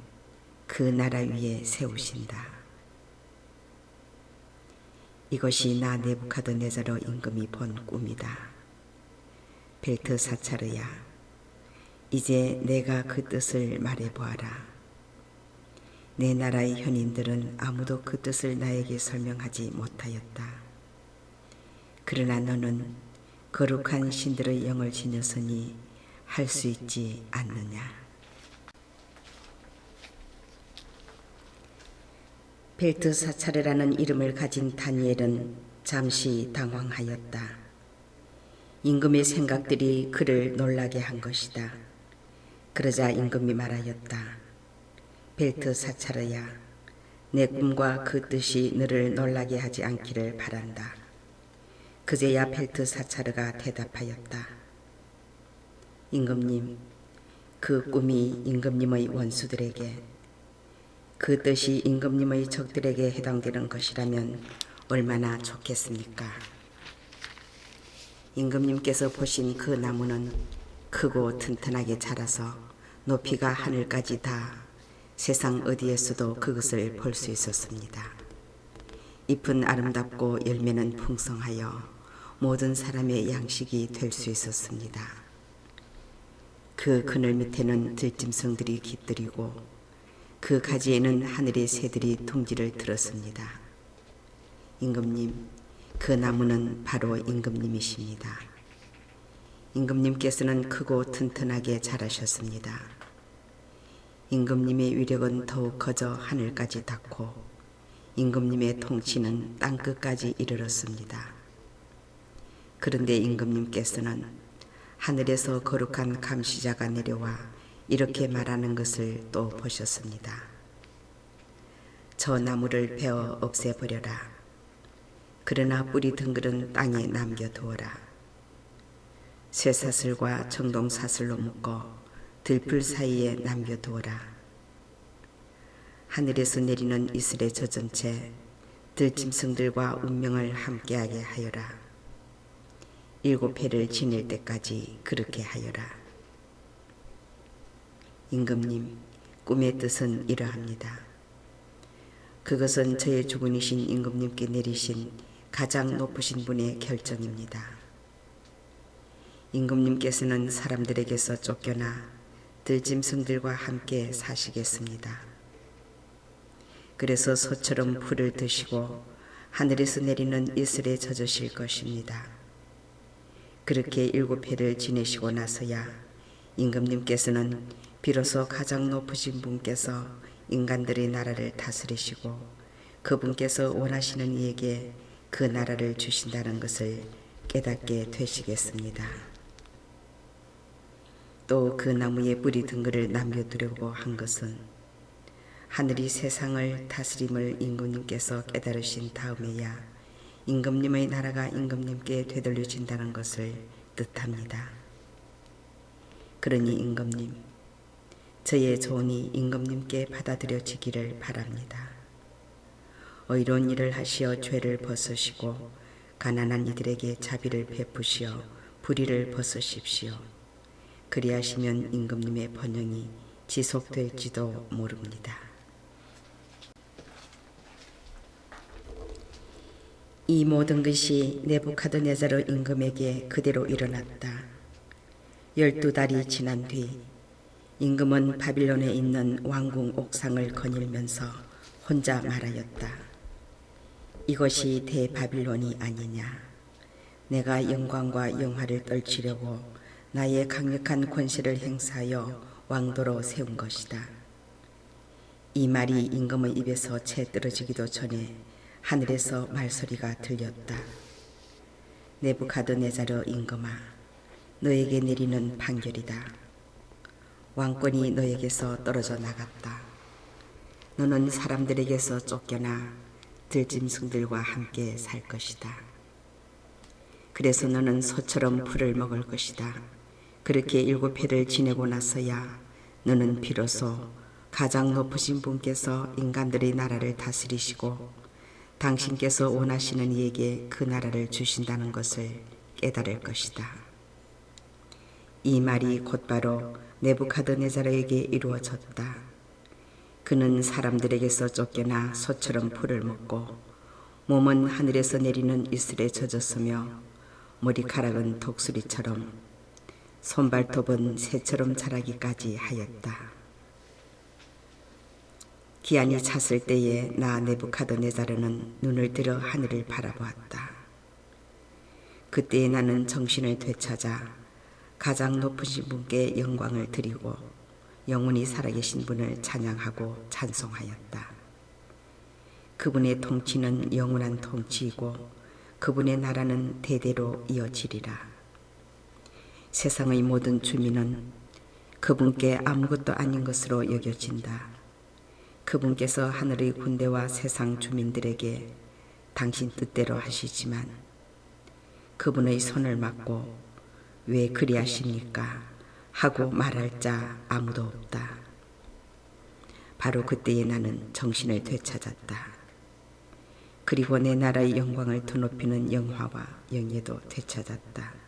그 나라 위에 세우신다. 이것이 나 네부카드네자르 임금이 본 꿈이다. 벨트사차르야, 이제 내가 그 뜻을 말해보아라. 내 나라의 현인들은 아무도 그 뜻을 나에게 설명하지 못하였다. 그러나 너는 거룩한 신들의 영을 지녔으니 할 수 있지 않느냐. 벨트사차르라는 이름을 가진 다니엘은 잠시 당황하였다. 임금의 생각들이 그를 놀라게 한 것이다. 그러자 임금이 말하였다. 벨트사차르야, 내 꿈과 그 뜻이 너를 놀라게 하지 않기를 바란다. 그제야 벨트사차르가 대답하였다. 임금님, 그 꿈이 임금님의 원수들에게, 그 뜻이 임금님의 적들에게 해당되는 것이라면 얼마나 좋겠습니까? 임금님께서 보신 그 나무는 크고 튼튼하게 자라서 높이가 하늘까지 닿아 세상 어디에서도 그것을 볼 수 있었습니다. 잎은 아름답고 열매는 풍성하여 모든 사람의 양식이 될 수 있었습니다. 그 그늘 밑에는 들짐승들이 깃들이고 그 가지에는 하늘의 새들이 둥지를 들었습니다. 임금님, 그 나무는 바로 임금님이십니다. 임금님께서는 크고 튼튼하게 자라셨습니다. 임금님의 위력은 더욱 커져 하늘까지 닿고 임금님의 통치는 땅끝까지 이르렀습니다. 그런데 임금님께서는 하늘에서 거룩한 감시자가 내려와 이렇게 말하는 것을 또 보셨습니다. 저 나무를 베어 없애버려라. 그러나 뿌리 덩굴은 땅에 남겨두어라. 쇠사슬과 청동사슬로 묶어 들풀 사이에 남겨두어라. 하늘에서 내리는 이슬에 젖은 채 들짐승들과 운명을 함께하게 하여라. 7회를 지낼 때까지 그렇게 하여라. 임금님, 꿈의 뜻은 이러합니다. 그것은 저의 주군이신 임금님께 내리신 가장 높으신 분의 결정입니다. 임금님께서는 사람들에게서 쫓겨나 들짐승들과 함께 사시겠습니다. 그래서 소처럼 풀을 드시고 하늘에서 내리는 이슬에 젖으실 것입니다. 그렇게 7회를 지내시고 나서야 임금님께서는 비로소 가장 높으신 분께서 인간들의 나라를 다스리시고 그분께서 원하시는 이에게 그 나라를 주신다는 것을 깨닫게 되시겠습니다. 또 그 나무에 뿌리 든 것을 남겨두려고 한 것은 하늘이 세상을 다스림을 임금님께서 깨달으신 다음에야 임금님의 나라가 임금님께 되돌려진다는 것을 뜻합니다. 그러니 임금님, 저의 조언이 임금님께 받아들여지기를 바랍니다. 의로운 일을 하시어 죄를 벗으시고 가난한 이들에게 자비를 베푸시어 불의를 벗으십시오. 그리하시면 임금님의 번영이 지속될지도 모릅니다. 이 모든 것이 네부카드네자르 임금에게 그대로 일어났다. 12달이 지난 뒤 임금은 바빌론에 있는 왕궁 옥상을 거닐면서 혼자 말하였다. 이것이 대바빌론이 아니냐. 내가 영광과 영화를 떨치려고 나의 강력한 권세를 행사하여 왕도로 세운 것이다. 이 말이 임금의 입에서 채 떨어지기도 전에 하늘에서 말소리가 들렸다. 네부카드네자르 임금아, 너에게 내리는 판결이다. 왕권이 너에게서 떨어져 나갔다. 너는 사람들에게서 쫓겨나 들짐승들과 함께 살 것이다. 그래서 너는 소처럼 풀을 먹을 것이다. 그렇게 7회를 지내고 나서야 너는 비로소 가장 높으신 분께서 인간들의 나라를 다스리시고 당신께서 원하시는 이에게 그 나라를 주신다는 것을 깨달을 것이다. 이 말이 곧바로 네부카드네자르에게 이루어졌다. 그는 사람들에게서 쫓겨나 소처럼 풀을 먹고 몸은 하늘에서 내리는 이슬에 젖었으며 머리카락은 독수리처럼 손발톱은 새처럼 자라기까지 하였다. 기한이 찼을 때에 나 네부카드네자르는 눈을 들어 하늘을 바라보았다. 그때에 나는 정신을 되찾아 가장 높으신 분께 영광을 드리고 영원히 살아계신 분을 찬양하고 찬송하였다. 그분의 통치는 영원한 통치이고 그분의 나라는 대대로 이어지리라. 세상의 모든 주민은 그분께 아무것도 아닌 것으로 여겨진다. 그분께서 하늘의 군대와 세상 주민들에게 당신 뜻대로 하시지만 그분의 손을 막고 왜 그리하십니까? 하고 말할 자 아무도 없다. 바로 그때에 나는 정신을 되찾았다. 그리고 내 나라의 영광을 드높이는 영화와 영예도 되찾았다.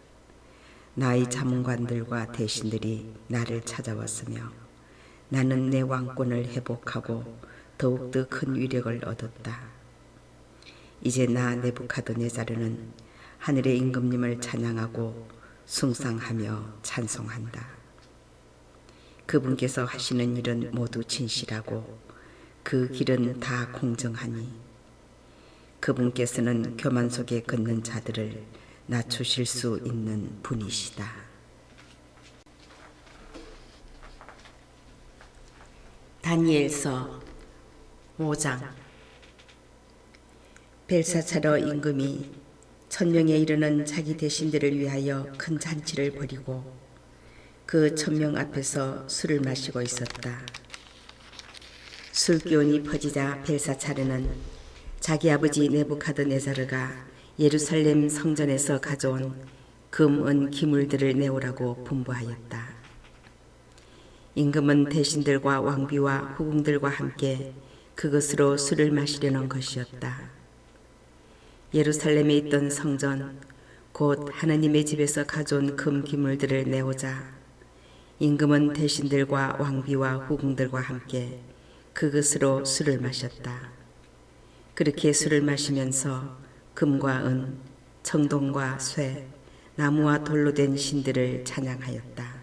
나의 자문관들과 대신들이 나를 찾아왔으며 나는 내 왕권을 회복하고 더욱더 큰 위력을 얻었다. 이제 나 네부카드네자르는 하늘의 임금님을 찬양하고 숭상하며 찬송한다. 그분께서 하시는 일은 모두 진실하고 그 길은 다 공정하니 그분께서는 교만 속에 걷는 자들을 낮추실 수 있는 분이시다. 다니엘서 5장. 벨사차르 임금이 1000명에 이르는 자기 대신들을 위하여 큰 잔치를 벌이고 그 1000명 앞에서 술을 마시고 있었다. 술 기운이 퍼지자 벨사차르는 자기 아버지 네부카드네자르가 예루살렘 성전에서 가져온 금, 은, 기물들을 내오라고 분부하였다. 임금은 대신들과 왕비와 후궁들과 함께 그것으로 술을 마시려는 것이었다. 예루살렘에 있던 성전, 곧 하느님의 집에서 가져온 금 기물들을 내오자 임금은 대신들과 왕비와 후궁들과 함께 그것으로 술을 마셨다. 그렇게 술을 마시면서 금과 은, 청동과 쇠, 나무와 돌로 된 신들을 찬양하였다.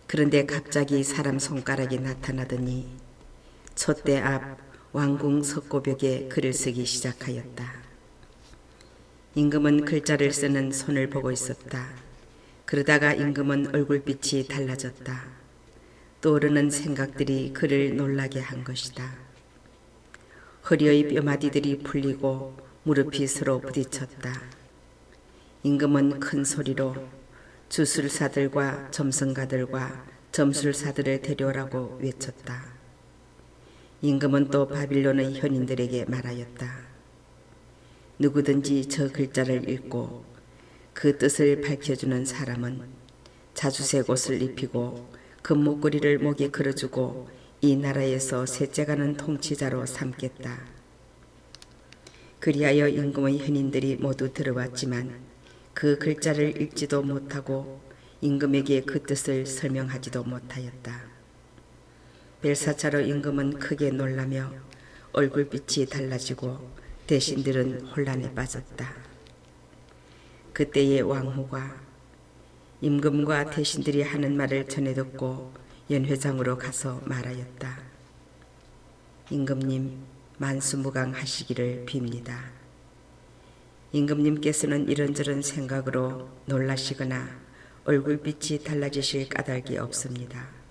그런데 갑자기 사람 손가락이 나타나더니 촛대 앞 왕궁 석고벽에 글을 쓰기 시작하였다. 임금은 글자를 쓰는 손을 보고 있었다. 그러다가 임금은 얼굴빛이 달라졌다. 떠오르는 생각들이 그를 놀라게 한 것이다. 허리의 뼈마디들이 풀리고 무릎이 서로 부딪혔다. 임금은 큰 소리로 주술사들과 점성가들과 점술사들을 데려오라고 외쳤다. 임금은 또 바빌론의 현인들에게 말하였다. 누구든지 저 글자를 읽고 그 뜻을 밝혀주는 사람은 자주색 옷을 입히고 금목걸이를 목에 걸어주고 이 나라에서 셋째가는 통치자로 삼겠다. 그리하여 임금의 현인들이 모두 들어왔지만 그 글자를 읽지도 못하고 임금에게 그 뜻을 설명하지도 못하였다. 벨사차로 임금은 크게 놀라며 얼굴빛이 달라지고 대신들은 혼란에 빠졌다. 그때의 왕후가 임금과 대신들이 하는 말을 전해 듣고 연회장으로 가서 말하였다. 임금님, 만수무강하시기를 빕니다. 임금님께서는 이런저런 생각으로 놀라시거나 얼굴빛이 달라지실 까닭이 없습니다.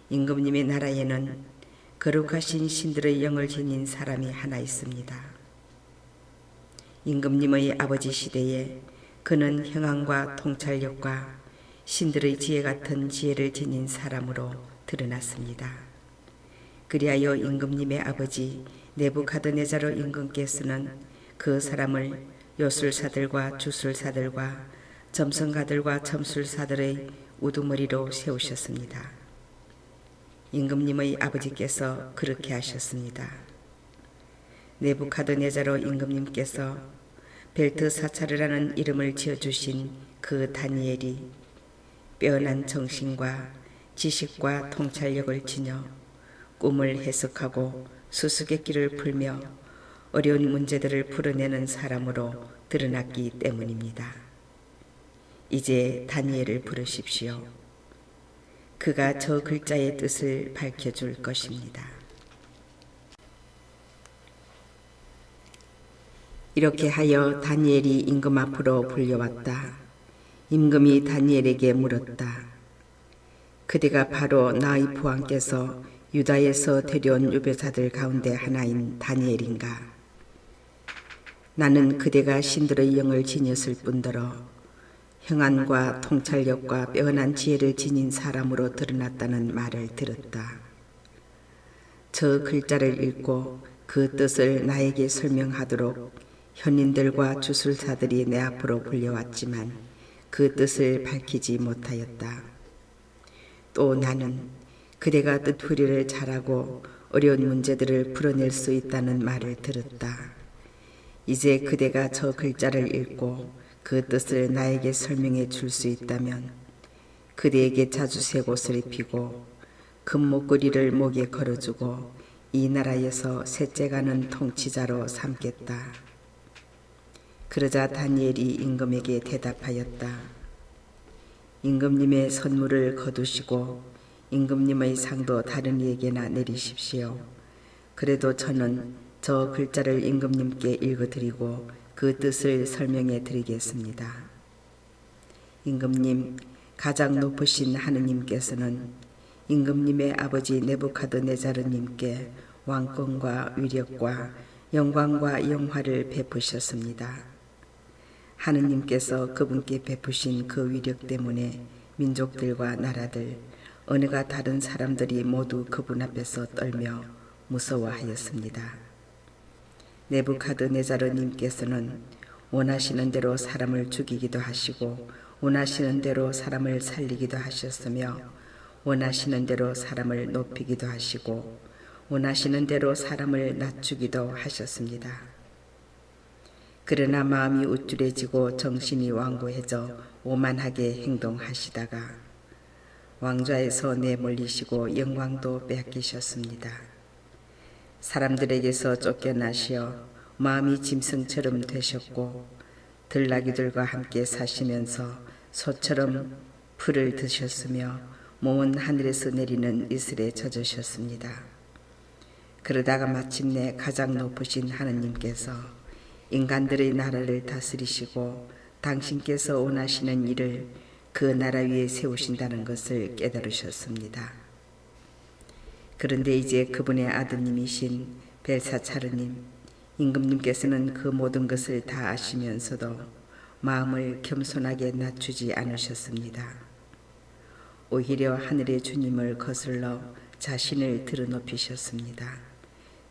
임금님의 나라에는 거룩하신 신들의 영을 지닌 사람이 하나 있습니다. 임금님의 아버지 시대에 그는 형황과 통찰력과 신들의 지혜 같은 지혜를 지닌 사람으로 드러났습니다. 그리하여 임금님의 아버지 네부카드네자로 임금께서는 그 사람을 요술사들과 주술사들과 점성가들과 점술사들의 우두머리로 세우셨습니다. 임금님의 아버지께서 그렇게 하셨습니다. 네부카드네자로 임금님께서 벨트사차르라는 이름을 지어주신 그 다니엘이 빼어난 정신과 지식과 통찰력을 지녀 꿈을 해석하고 수수께끼를 풀며 어려운 문제들을 풀어내는 사람으로 드러났기 때문입니다. 이제 다니엘을 부르십시오. 그가 저 글자의 뜻을 밝혀줄 것입니다. 이렇게 하여 다니엘이 임금 앞으로 불려왔다. 임금이 다니엘에게 물었다. 그대가 바로 나의 부왕께서 유다에서 데려온 유배자들 가운데 하나인 다니엘인가? 나는 그대가 신들의 영을 지녔을 뿐더러 형안과 통찰력과 빼어난 지혜를 지닌 사람으로 드러났다는 말을 들었다. 저 글자를 읽고 그 뜻을 나에게 설명하도록 현인들과 주술사들이 내 앞으로 불려왔지만 그 뜻을 밝히지 못하였다. 또 나는 그대가 뜻풀이를 잘하고 어려운 문제들을 풀어낼 수 있다는 말을 들었다. 이제 그대가 저 글자를 읽고 그 뜻을 나에게 설명해 줄 수 있다면 그대에게 자주색 옷을 입히고 금목걸이를 목에 걸어주고 이 나라에서 셋째가는 통치자로 삼겠다. 그러자 다니엘이 임금에게 대답하였다. 임금님의 선물을 거두시고 임금님의 상도 다른 이에게나 내리십시오. 그래도 저는 저 글자를 임금님께 읽어드리고 그 뜻을 설명해 드리겠습니다. 임금님, 가장 높으신 하느님께서는 임금님의 아버지 네부카드네자르님께 왕권과 위력과 영광과 영화를 베푸셨습니다. 하느님께서 그분께 베푸신 그 위력 때문에 민족들과 나라들, 어느가 다른 사람들이 모두 그분 앞에서 떨며 무서워하였습니다. 네부카드네자르님께서는 원하시는 대로 사람을 죽이기도 하시고 원하시는 대로 사람을 살리기도 하셨으며 원하시는 대로 사람을 높이기도 하시고 원하시는 대로 사람을 낮추기도 하셨습니다. 그러나 마음이 우쭐해지고 정신이 완고해져 오만하게 행동하시다가 왕좌에서 내몰리시고 영광도 빼앗기셨습니다. 사람들에게서 쫓겨나시어 마음이 짐승처럼 되셨고 들나귀들과 함께 사시면서 소처럼 풀을 드셨으며 몸은 하늘에서 내리는 이슬에 젖으셨습니다. 그러다가 마침내 가장 높으신 하느님께서 인간들의 나라를 다스리시고 당신께서 원하시는 일을 그 나라 위에 세우신다는 것을 깨달으셨습니다. 그런데 이제 그분의 아드님이신 벨사차르님, 임금님께서는 그 모든 것을 다 아시면서도 마음을 겸손하게 낮추지 않으셨습니다. 오히려 하늘의 주님을 거슬러 자신을 드러높이셨습니다.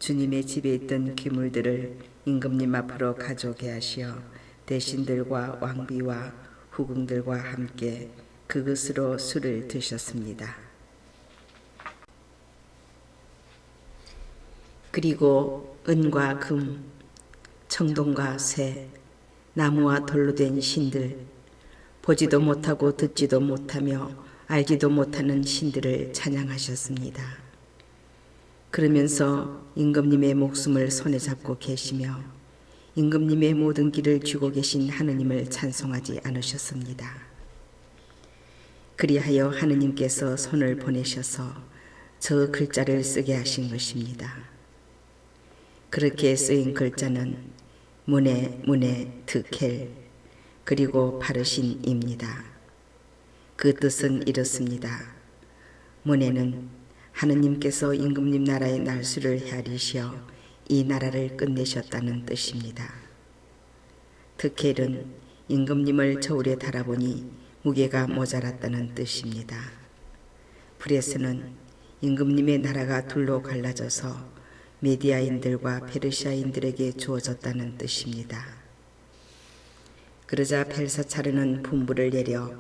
주님의 집에 있던 기물들을 임금님 앞으로 가져오게 하시어 대신들과 왕비와 후궁들과 함께 그것으로 술을 드셨습니다. 그리고 은과 금, 청동과 쇠, 나무와 돌로 된 신들, 보지도 못하고 듣지도 못하며 알지도 못하는 신들을 찬양하셨습니다. 그러면서 임금님의 목숨을 손에 잡고 계시며 임금님의 모든 길을 쥐고 계신 하느님을 찬송하지 않으셨습니다. 그리하여 하느님께서 손을 보내셔서 저 글자를 쓰게 하신 것입니다. 그렇게 쓰인 글자는 문에 드켈 그리고 파르신입니다. 그 뜻은 이렇습니다. 문에는 하느님께서 임금님 나라의 날수를 헤아리시어 이 나라를 끝내셨다는 뜻입니다. 드켈은 임금님을 저울에 달아보니 무게가 모자랐다는 뜻입니다. 프레스는 임금님의 나라가 둘로 갈라져서 메디아인들과 페르시아인들에게 주어졌다는 뜻입니다. 그러자 벨사차르는 분부를 내려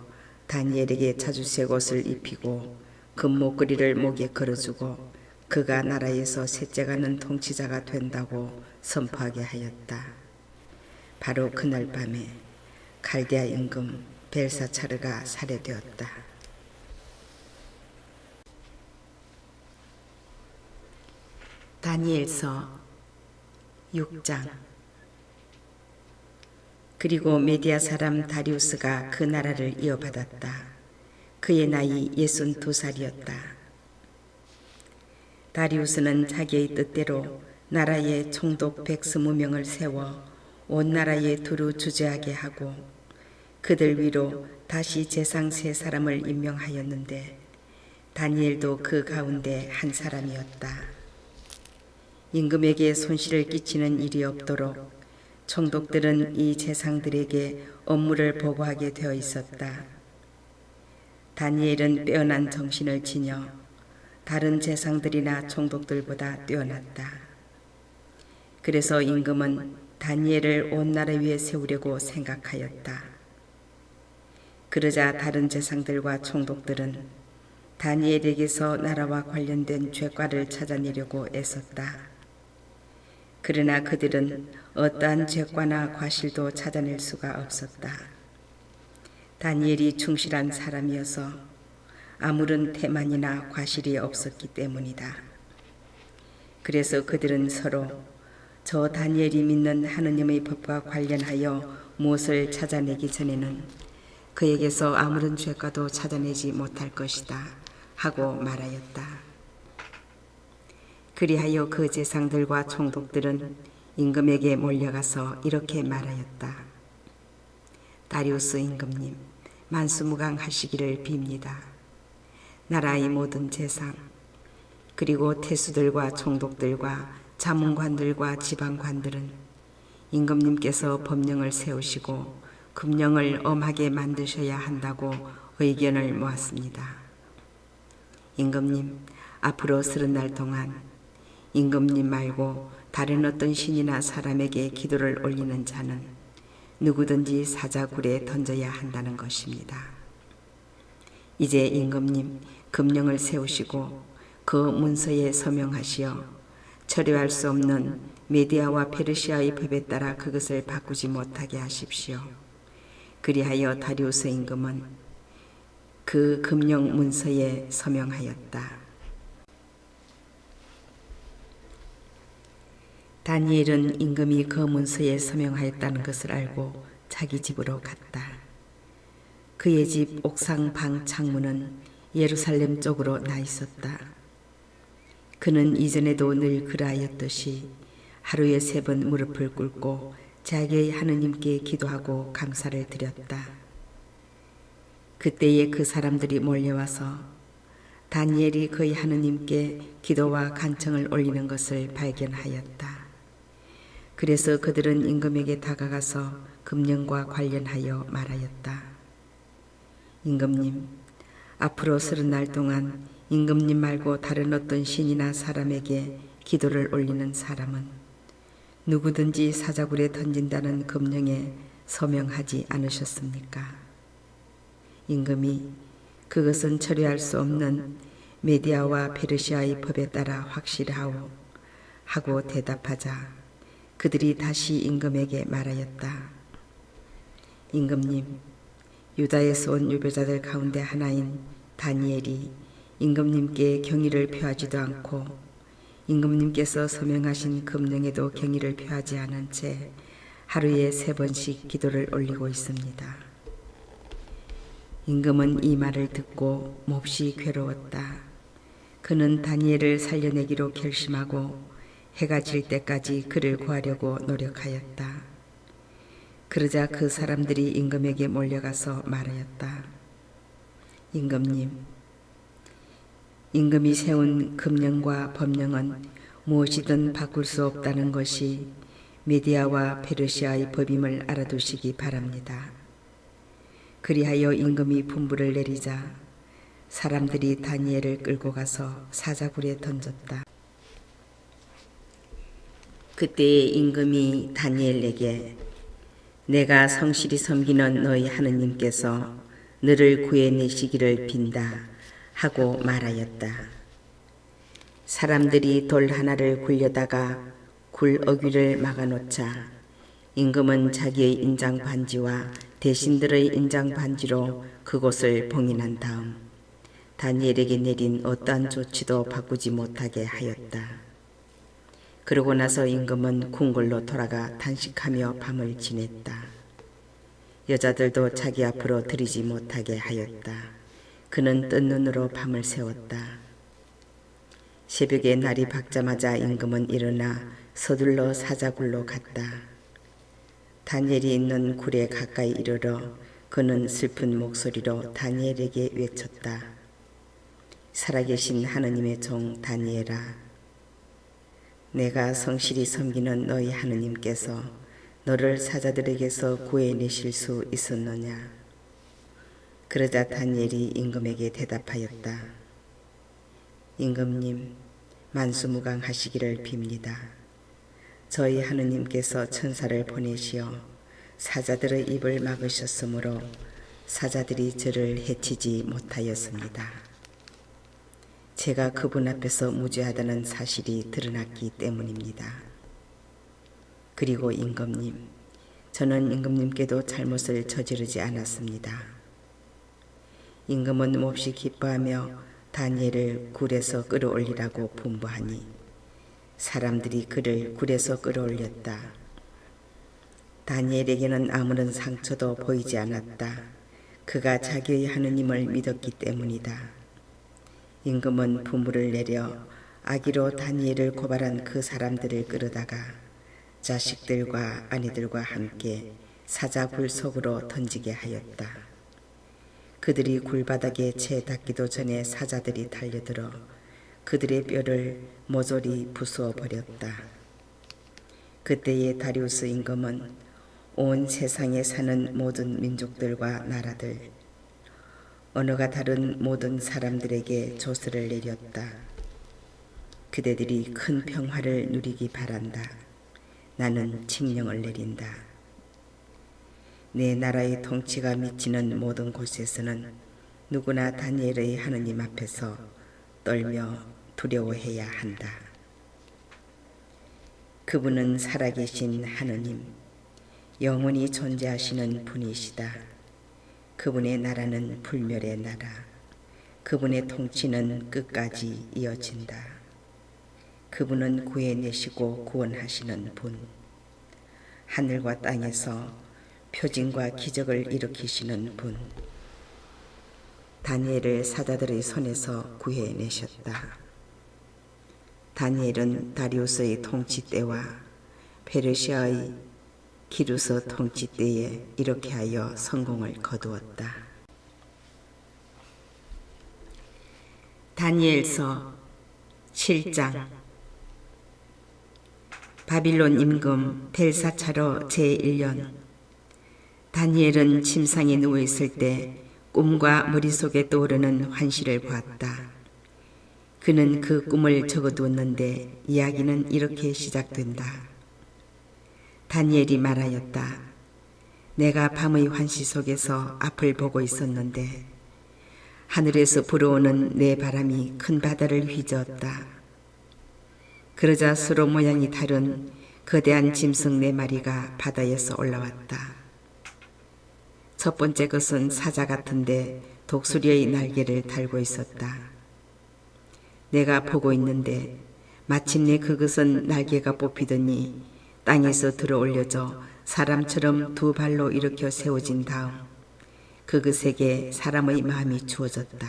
다니엘에게 자주색 옷을 입히고 금목걸이를 목에 걸어주고 그가 나라에서 셋째가는 통치자가 된다고 선포하게 하였다. 바로 그날 밤에 갈대아 임금 벨사차르가 살해되었다. 다니엘서 6장. 그리고 메디아 사람 다리우스가 그 나라를 이어받았다. 그의 나이 62살이었다. 다리우스는 자기의 뜻대로 나라에 총독 120명을 세워 온 나라에 두루 주재하게 하고 그들 위로 다시 재상 3사람을 임명하였는데 다니엘도 그 가운데 한 사람이었다. 임금에게 손실을 끼치는 일이 없도록 총독들은 이 재상들에게 업무를 보고하게 되어 있었다. 다니엘은 빼어난 정신을 지녀 다른 재상들이나 총독들보다 뛰어났다. 그래서 임금은 다니엘을 온 나라 위에 세우려고 생각하였다. 그러자 다른 재상들과 총독들은 다니엘에게서 나라와 관련된 죄과를 찾아내려고 애썼다. 그러나 그들은 어떠한 죄과나 과실도 찾아낼 수가 없었다. 다니엘이 충실한 사람이어서 아무런 태만이나 과실이 없었기 때문이다. 그래서 그들은 서로 저 다니엘이 믿는 하느님의 법과 관련하여 무엇을 찾아내기 전에는 그에게서 아무런 죄과도 찾아내지 못할 것이다 하고 말하였다. 그리하여 그 재상들과 총독들은 임금에게 몰려가서 이렇게 말하였다. 다리우스 임금님, 만수무강하시기를 빕니다. 나라의 모든 재상, 그리고 태수들과 총독들과 자문관들과 지방관들은 임금님께서 법령을 세우시고 금령을 엄하게 만드셔야 한다고 의견을 모았습니다. 임금님, 앞으로 30날 동안 임금님 말고 다른 어떤 신이나 사람에게 기도를 올리는 자는 누구든지 사자굴에 던져야 한다는 것입니다. 이제 임금님 금령을 세우시고 그 문서에 서명하시어 철회할 수 없는 메디아와 페르시아의 법에 따라 그것을 바꾸지 못하게 하십시오. 그리하여 다리우스 임금은 그 금령 문서에 서명하였다. 다니엘은 임금이 그 문서에 서명하였다는 것을 알고 자기 집으로 갔다. 그의 집 옥상 방 창문은 예루살렘 쪽으로 나 있었다. 그는 이전에도 늘 그러하였듯이 하루에 3번 무릎을 꿇고 자기의 하느님께 기도하고 감사를 드렸다. 그때에 그 사람들이 몰려와서 다니엘이 그의 하느님께 기도와 간청을 올리는 것을 발견하였다. 그래서 그들은 임금에게 다가가서 금령과 관련하여 말하였다. 임금님, 앞으로 30날 동안 임금님 말고 다른 어떤 신이나 사람에게 기도를 올리는 사람은 누구든지 사자굴에 던진다는 금령에 서명하지 않으셨습니까? 임금이 그것은 처리할 수 없는 메디아와 페르시아의 법에 따라 확실하오 하고 대답하자 그들이 다시 임금에게 말하였다. 임금님, 유다에서 온 유배자들 가운데 하나인 다니엘이 임금님께 경의를 표하지도 않고 임금님께서 서명하신 금령에도 경의를 표하지 않은 채 하루에 3번씩 기도를 올리고 있습니다. 임금은 이 말을 듣고 몹시 괴로웠다. 그는 다니엘을 살려내기로 결심하고 해가 질 때까지 그를 구하려고 노력하였다. 그러자 그 사람들이 임금에게 몰려가서 말하였다. 임금님, 임금이 세운 금령과 법령은 무엇이든 바꿀 수 없다는 것이 메디아와 페르시아의 법임을 알아두시기 바랍니다. 그리하여 임금이 분부를 내리자 사람들이 다니엘을 끌고 가서 사자굴에 던졌다. 그때에 임금이 다니엘에게 내가 성실히 섬기는 너희 하느님께서 너를 구해내시기를 빈다 하고 말하였다. 사람들이 돌 하나를 굴려다가 굴 어귀를 막아놓자 임금은 자기의 인장 반지와 대신들의 인장 반지로 그곳을 봉인한 다음 다니엘에게 내린 어떠한 조치도 바꾸지 못하게 하였다. 그러고 나서 임금은 궁궐로 돌아가 단식하며 밤을 지냈다. 여자들도 자기 앞으로 들이지 못하게 하였다. 그는 뜬 눈으로 밤을 새웠다. 새벽에 날이 밝자마자 임금은 일어나 서둘러 사자굴로 갔다. 다니엘이 있는 굴에 가까이 이르러 그는 슬픈 목소리로 다니엘에게 외쳤다. 살아계신 하느님의 종 다니엘아, 내가 성실히 섬기는 너희 하느님께서 너를 사자들에게서 구해내실 수 있었느냐? 그러자 다니엘이 임금에게 대답하였다. 임금님, 만수무강하시기를 빕니다. 저희 하느님께서 천사를 보내시어 사자들의 입을 막으셨으므로 사자들이 저를 해치지 못하였습니다. 제가 그분 앞에서 무죄하다는 사실이 드러났기 때문입니다. 그리고 임금님, 저는 임금님께도 잘못을 저지르지 않았습니다. 임금은 몹시 기뻐하며 다니엘을 굴에서 끌어올리라고 분부하니 사람들이 그를 굴에서 끌어올렸다. 다니엘에게는 아무런 상처도 보이지 않았다. 그가 자기의 하느님을 믿었기 때문이다. 임금은 분부를 내려 악의로 다니엘을 고발한 그 사람들을 끌어다가 자식들과 아내들과 함께 사자굴 속으로 던지게 하였다. 그들이 굴바닥에 채 닿기도 전에 사자들이 달려들어 그들의 뼈를 모조리 부수어 버렸다. 그때의 다리우스 임금은 온 세상에 사는 모든 민족들과 나라들, 언어가 다른 모든 사람들에게 조서를 내렸다. 그대들이 큰 평화를 누리기 바란다. 나는 칙령을 내린다. 내 나라의 통치가 미치는 모든 곳에서는 누구나 다니엘의 하느님 앞에서 떨며 두려워해야 한다. 그분은 살아계신 하느님, 영원히 존재하시는 분이시다. 그분의 나라는 불멸의 나라, 그분의 통치는 끝까지 이어진다. 그분은 구해내시고 구원하시는 분, 하늘과 땅에서 표징과 기적을 일으키시는 분, 다니엘을 사자들의 손에서 구해내셨다. 다니엘은 다리우스의 통치 때와 페르시아의 기루스 통치 때에 이렇게 하여 성공을 거두었다. 다니엘서 7장. 바빌론 임금 벨사차로 제1년, 다니엘은 침상에 누워있을 때 꿈과 머릿속에 떠오르는 환시를 보았다. 그는 그 꿈을 적어두었는데 이야기는 이렇게 시작된다. 다니엘이 말하였다. 내가 밤의 환시 속에서 앞을 보고 있었는데 하늘에서 불어오는 내 바람이 큰 바다를 휘저었다. 그러자 서로 모양이 다른 거대한 짐승 4마리가 바다에서 올라왔다. 첫 번째 것은 사자 같은데 독수리의 날개를 달고 있었다. 내가 보고 있는데 마침내 그것은 날개가 뽑히더니 땅에서 들어올려져 사람처럼 2발로 일으켜 세워진 다음 그것에게 사람의 마음이 주어졌다.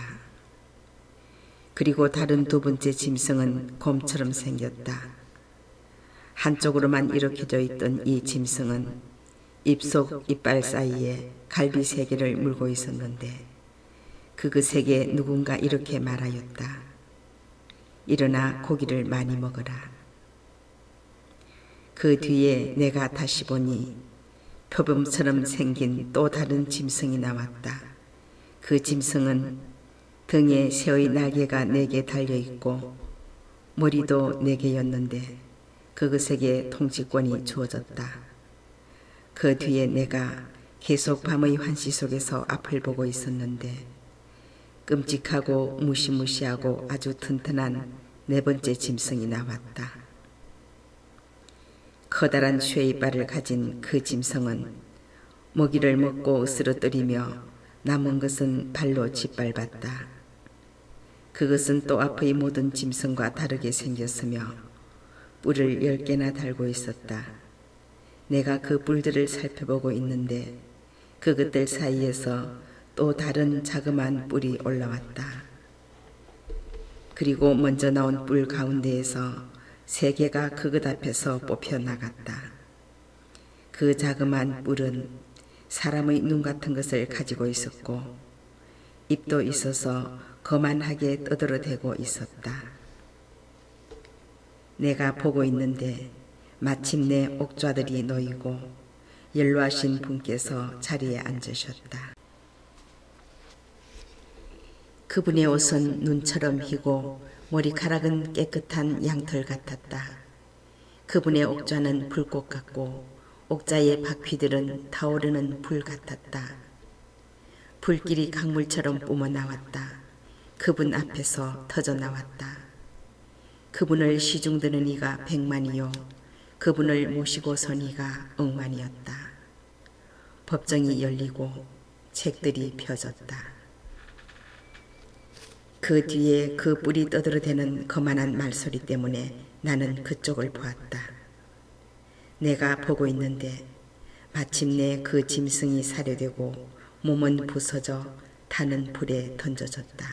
그리고 다른 2번째 짐승은 곰처럼 생겼다. 한쪽으로만 일으켜져 있던 이 짐승은 입속 이빨 사이에 갈비 3개를 물고 있었는데 그것에게 누군가 이렇게 말하였다. 일어나 고기를 많이 먹어라. 그 뒤에 내가 다시 보니 표범처럼 생긴 또 다른 짐승이 나왔다. 그 짐승은 등에 새의 날개가 4개 달려있고 머리도 4개였는데 그것에게 통치권이 주어졌다. 그 뒤에 내가 계속 밤의 환시 속에서 앞을 보고 있었는데 끔찍하고 무시무시하고 아주 튼튼한 4번째 짐승이 나왔다. 커다란 쇠이빨을 가진 그 짐승은 먹이를 먹고 으스러뜨리며 남은 것은 발로 짓밟았다. 그것은 또 앞의 모든 짐승과 다르게 생겼으며 뿔을 10개나 달고 있었다. 내가 그 뿔들을 살펴보고 있는데 그것들 사이에서 또 다른 자그마한 뿔이 올라왔다. 그리고 먼저 나온 뿔 가운데에서 3개가 그것 앞에서 뽑혀 나갔다. 그 자그마한 뿔은 사람의 눈 같은 것을 가지고 있었고 입도 있어서 거만하게 떠들어대고 있었다. 내가 보고 있는데 마침내 옥좌들이 놓이고 연로하신 분께서 자리에 앉으셨다. 그분의 옷은 눈처럼 희고 머리카락은 깨끗한 양털 같았다. 그분의 옥좌는 불꽃 같고 옥좌의 바퀴들은 타오르는 불 같았다. 불길이 강물처럼 뿜어나왔다. 그분 앞에서 터져나왔다. 그분을 시중드는 이가 100만이요 그분을 모시고 선 이가 10만이었다. 법정이 열리고 책들이 펴졌다. 그 뒤에 그 뿔이 떠들어대는 거만한 말소리 때문에 나는 그쪽을 보았다. 내가 보고 있는데 마침내 그 짐승이 살해되고 몸은 부서져 타는 불에 던져졌다.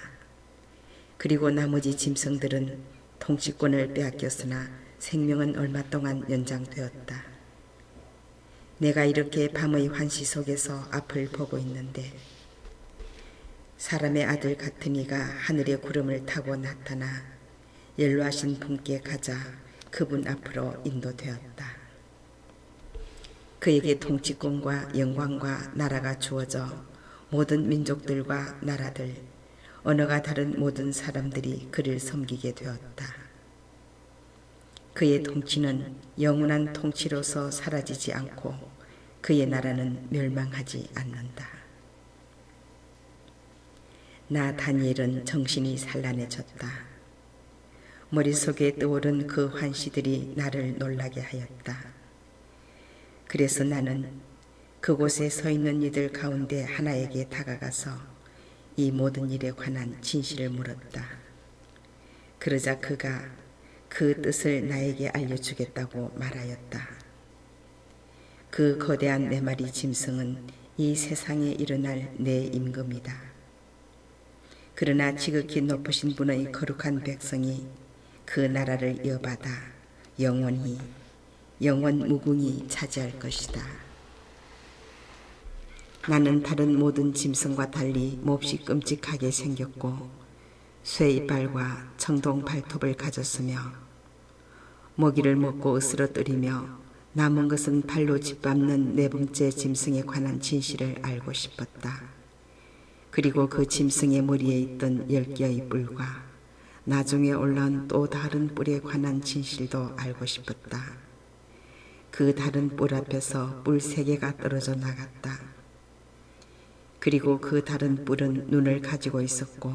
그리고 나머지 짐승들은 통치권을 빼앗겼으나 생명은 얼마 동안 연장되었다. 내가 이렇게 밤의 환시 속에서 앞을 보고 있는데 사람의 아들 같은 이가 하늘의 구름을 타고 나타나 연로하신 분께 가자 그분 앞으로 인도되었다. 그에게 통치권과 영광과 나라가 주어져 모든 민족들과 나라들, 언어가 다른 모든 사람들이 그를 섬기게 되었다. 그의 통치는 영원한 통치로서 사라지지 않고 그의 나라는 멸망하지 않는다. 나 다니엘은 정신이 산란해졌다. 머릿속에 떠오른 그 환시들이 나를 놀라게 하였다. 그래서 나는 그곳에 서 있는 이들 가운데 하나에게 다가가서 이 모든 일에 관한 진실을 물었다. 그러자 그가 그 뜻을 나에게 알려주겠다고 말하였다. 그 거대한 4마리 짐승은 이 세상에 일어날 내 임금이다. 그러나 지극히 높으신 분의 거룩한 백성이 그 나라를 이어받아 영원 무궁히 차지할 것이다. 나는 다른 모든 짐승과 달리 몹시 끔찍하게 생겼고 쇠 이빨과 청동 발톱을 가졌으며 먹이를 먹고 으스러뜨리며 남은 것은 발로 짓밟는 네 번째 짐승에 관한 진실을 알고 싶었다. 그리고 그 짐승의 머리에 있던 10개의 뿔과 나중에 올라온 또 다른 뿔에 관한 진실도 알고 싶었다. 그 다른 뿔 앞에서 뿔 3개가 떨어져 나갔다. 그리고 그 다른 뿔은 눈을 가지고 있었고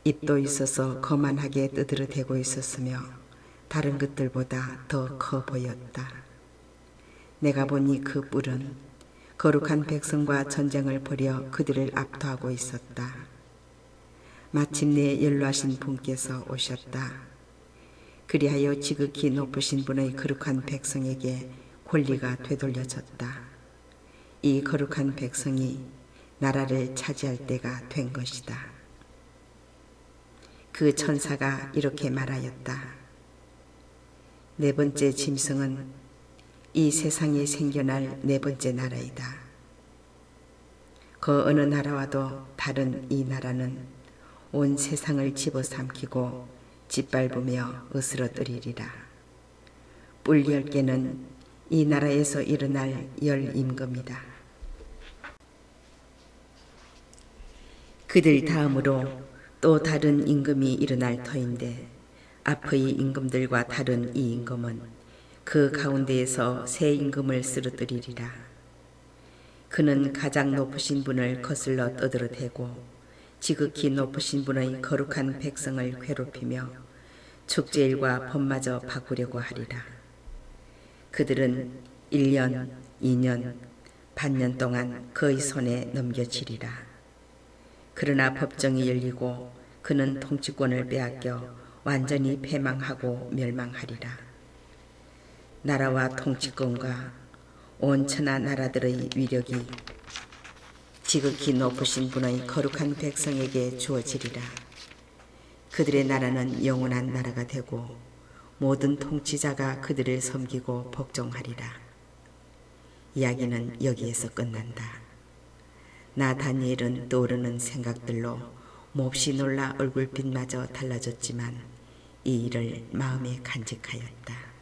입도 있어서 거만하게 뜨드러대고 있었으며 다른 것들보다 더 커 보였다. 내가 보니 그 뿔은 거룩한 백성과 전쟁을 벌여 그들을 압도하고 있었다. 마침내 연로하신 분께서 오셨다. 그리하여 지극히 높으신 분의 거룩한 백성에게 권리가 되돌려졌다. 이 거룩한 백성이 나라를 차지할 때가 된 것이다. 그 천사가 이렇게 말하였다. 네 번째 짐승은 이 세상에 생겨날 네 번째 나라이다. 그 어느 나라와도 다른 이 나라는 온 세상을 집어삼키고 짓밟으며 으스러뜨리리라. 뿔 10개는 이 나라에서 일어날 열 임금이다. 그들 다음으로 또 다른 임금이 일어날 터인데 앞의 임금들과 다른 이 임금은 그 가운데에서 새 임금을 쓰러뜨리리라. 그는 가장 높으신 분을 거슬러 떠들어대고 지극히 높으신 분의 거룩한 백성을 괴롭히며 축제일과 법마저 바꾸려고 하리라. 그들은 1년, 2년, 반년 동안 그의 손에 넘겨지리라. 그러나 법정이 열리고 그는 통치권을 빼앗겨 완전히 패망하고 멸망하리라. 나라와 통치권과 온 천하 나라들의 위력이 지극히 높으신 분의 거룩한 백성에게 주어지리라. 그들의 나라는 영원한 나라가 되고 모든 통치자가 그들을 섬기고 복종하리라. 이야기는 여기에서 끝난다. 나 다니엘은 떠오르는 생각들로 몹시 놀라 얼굴빛마저 달라졌지만 이 일을 마음에 간직하였다.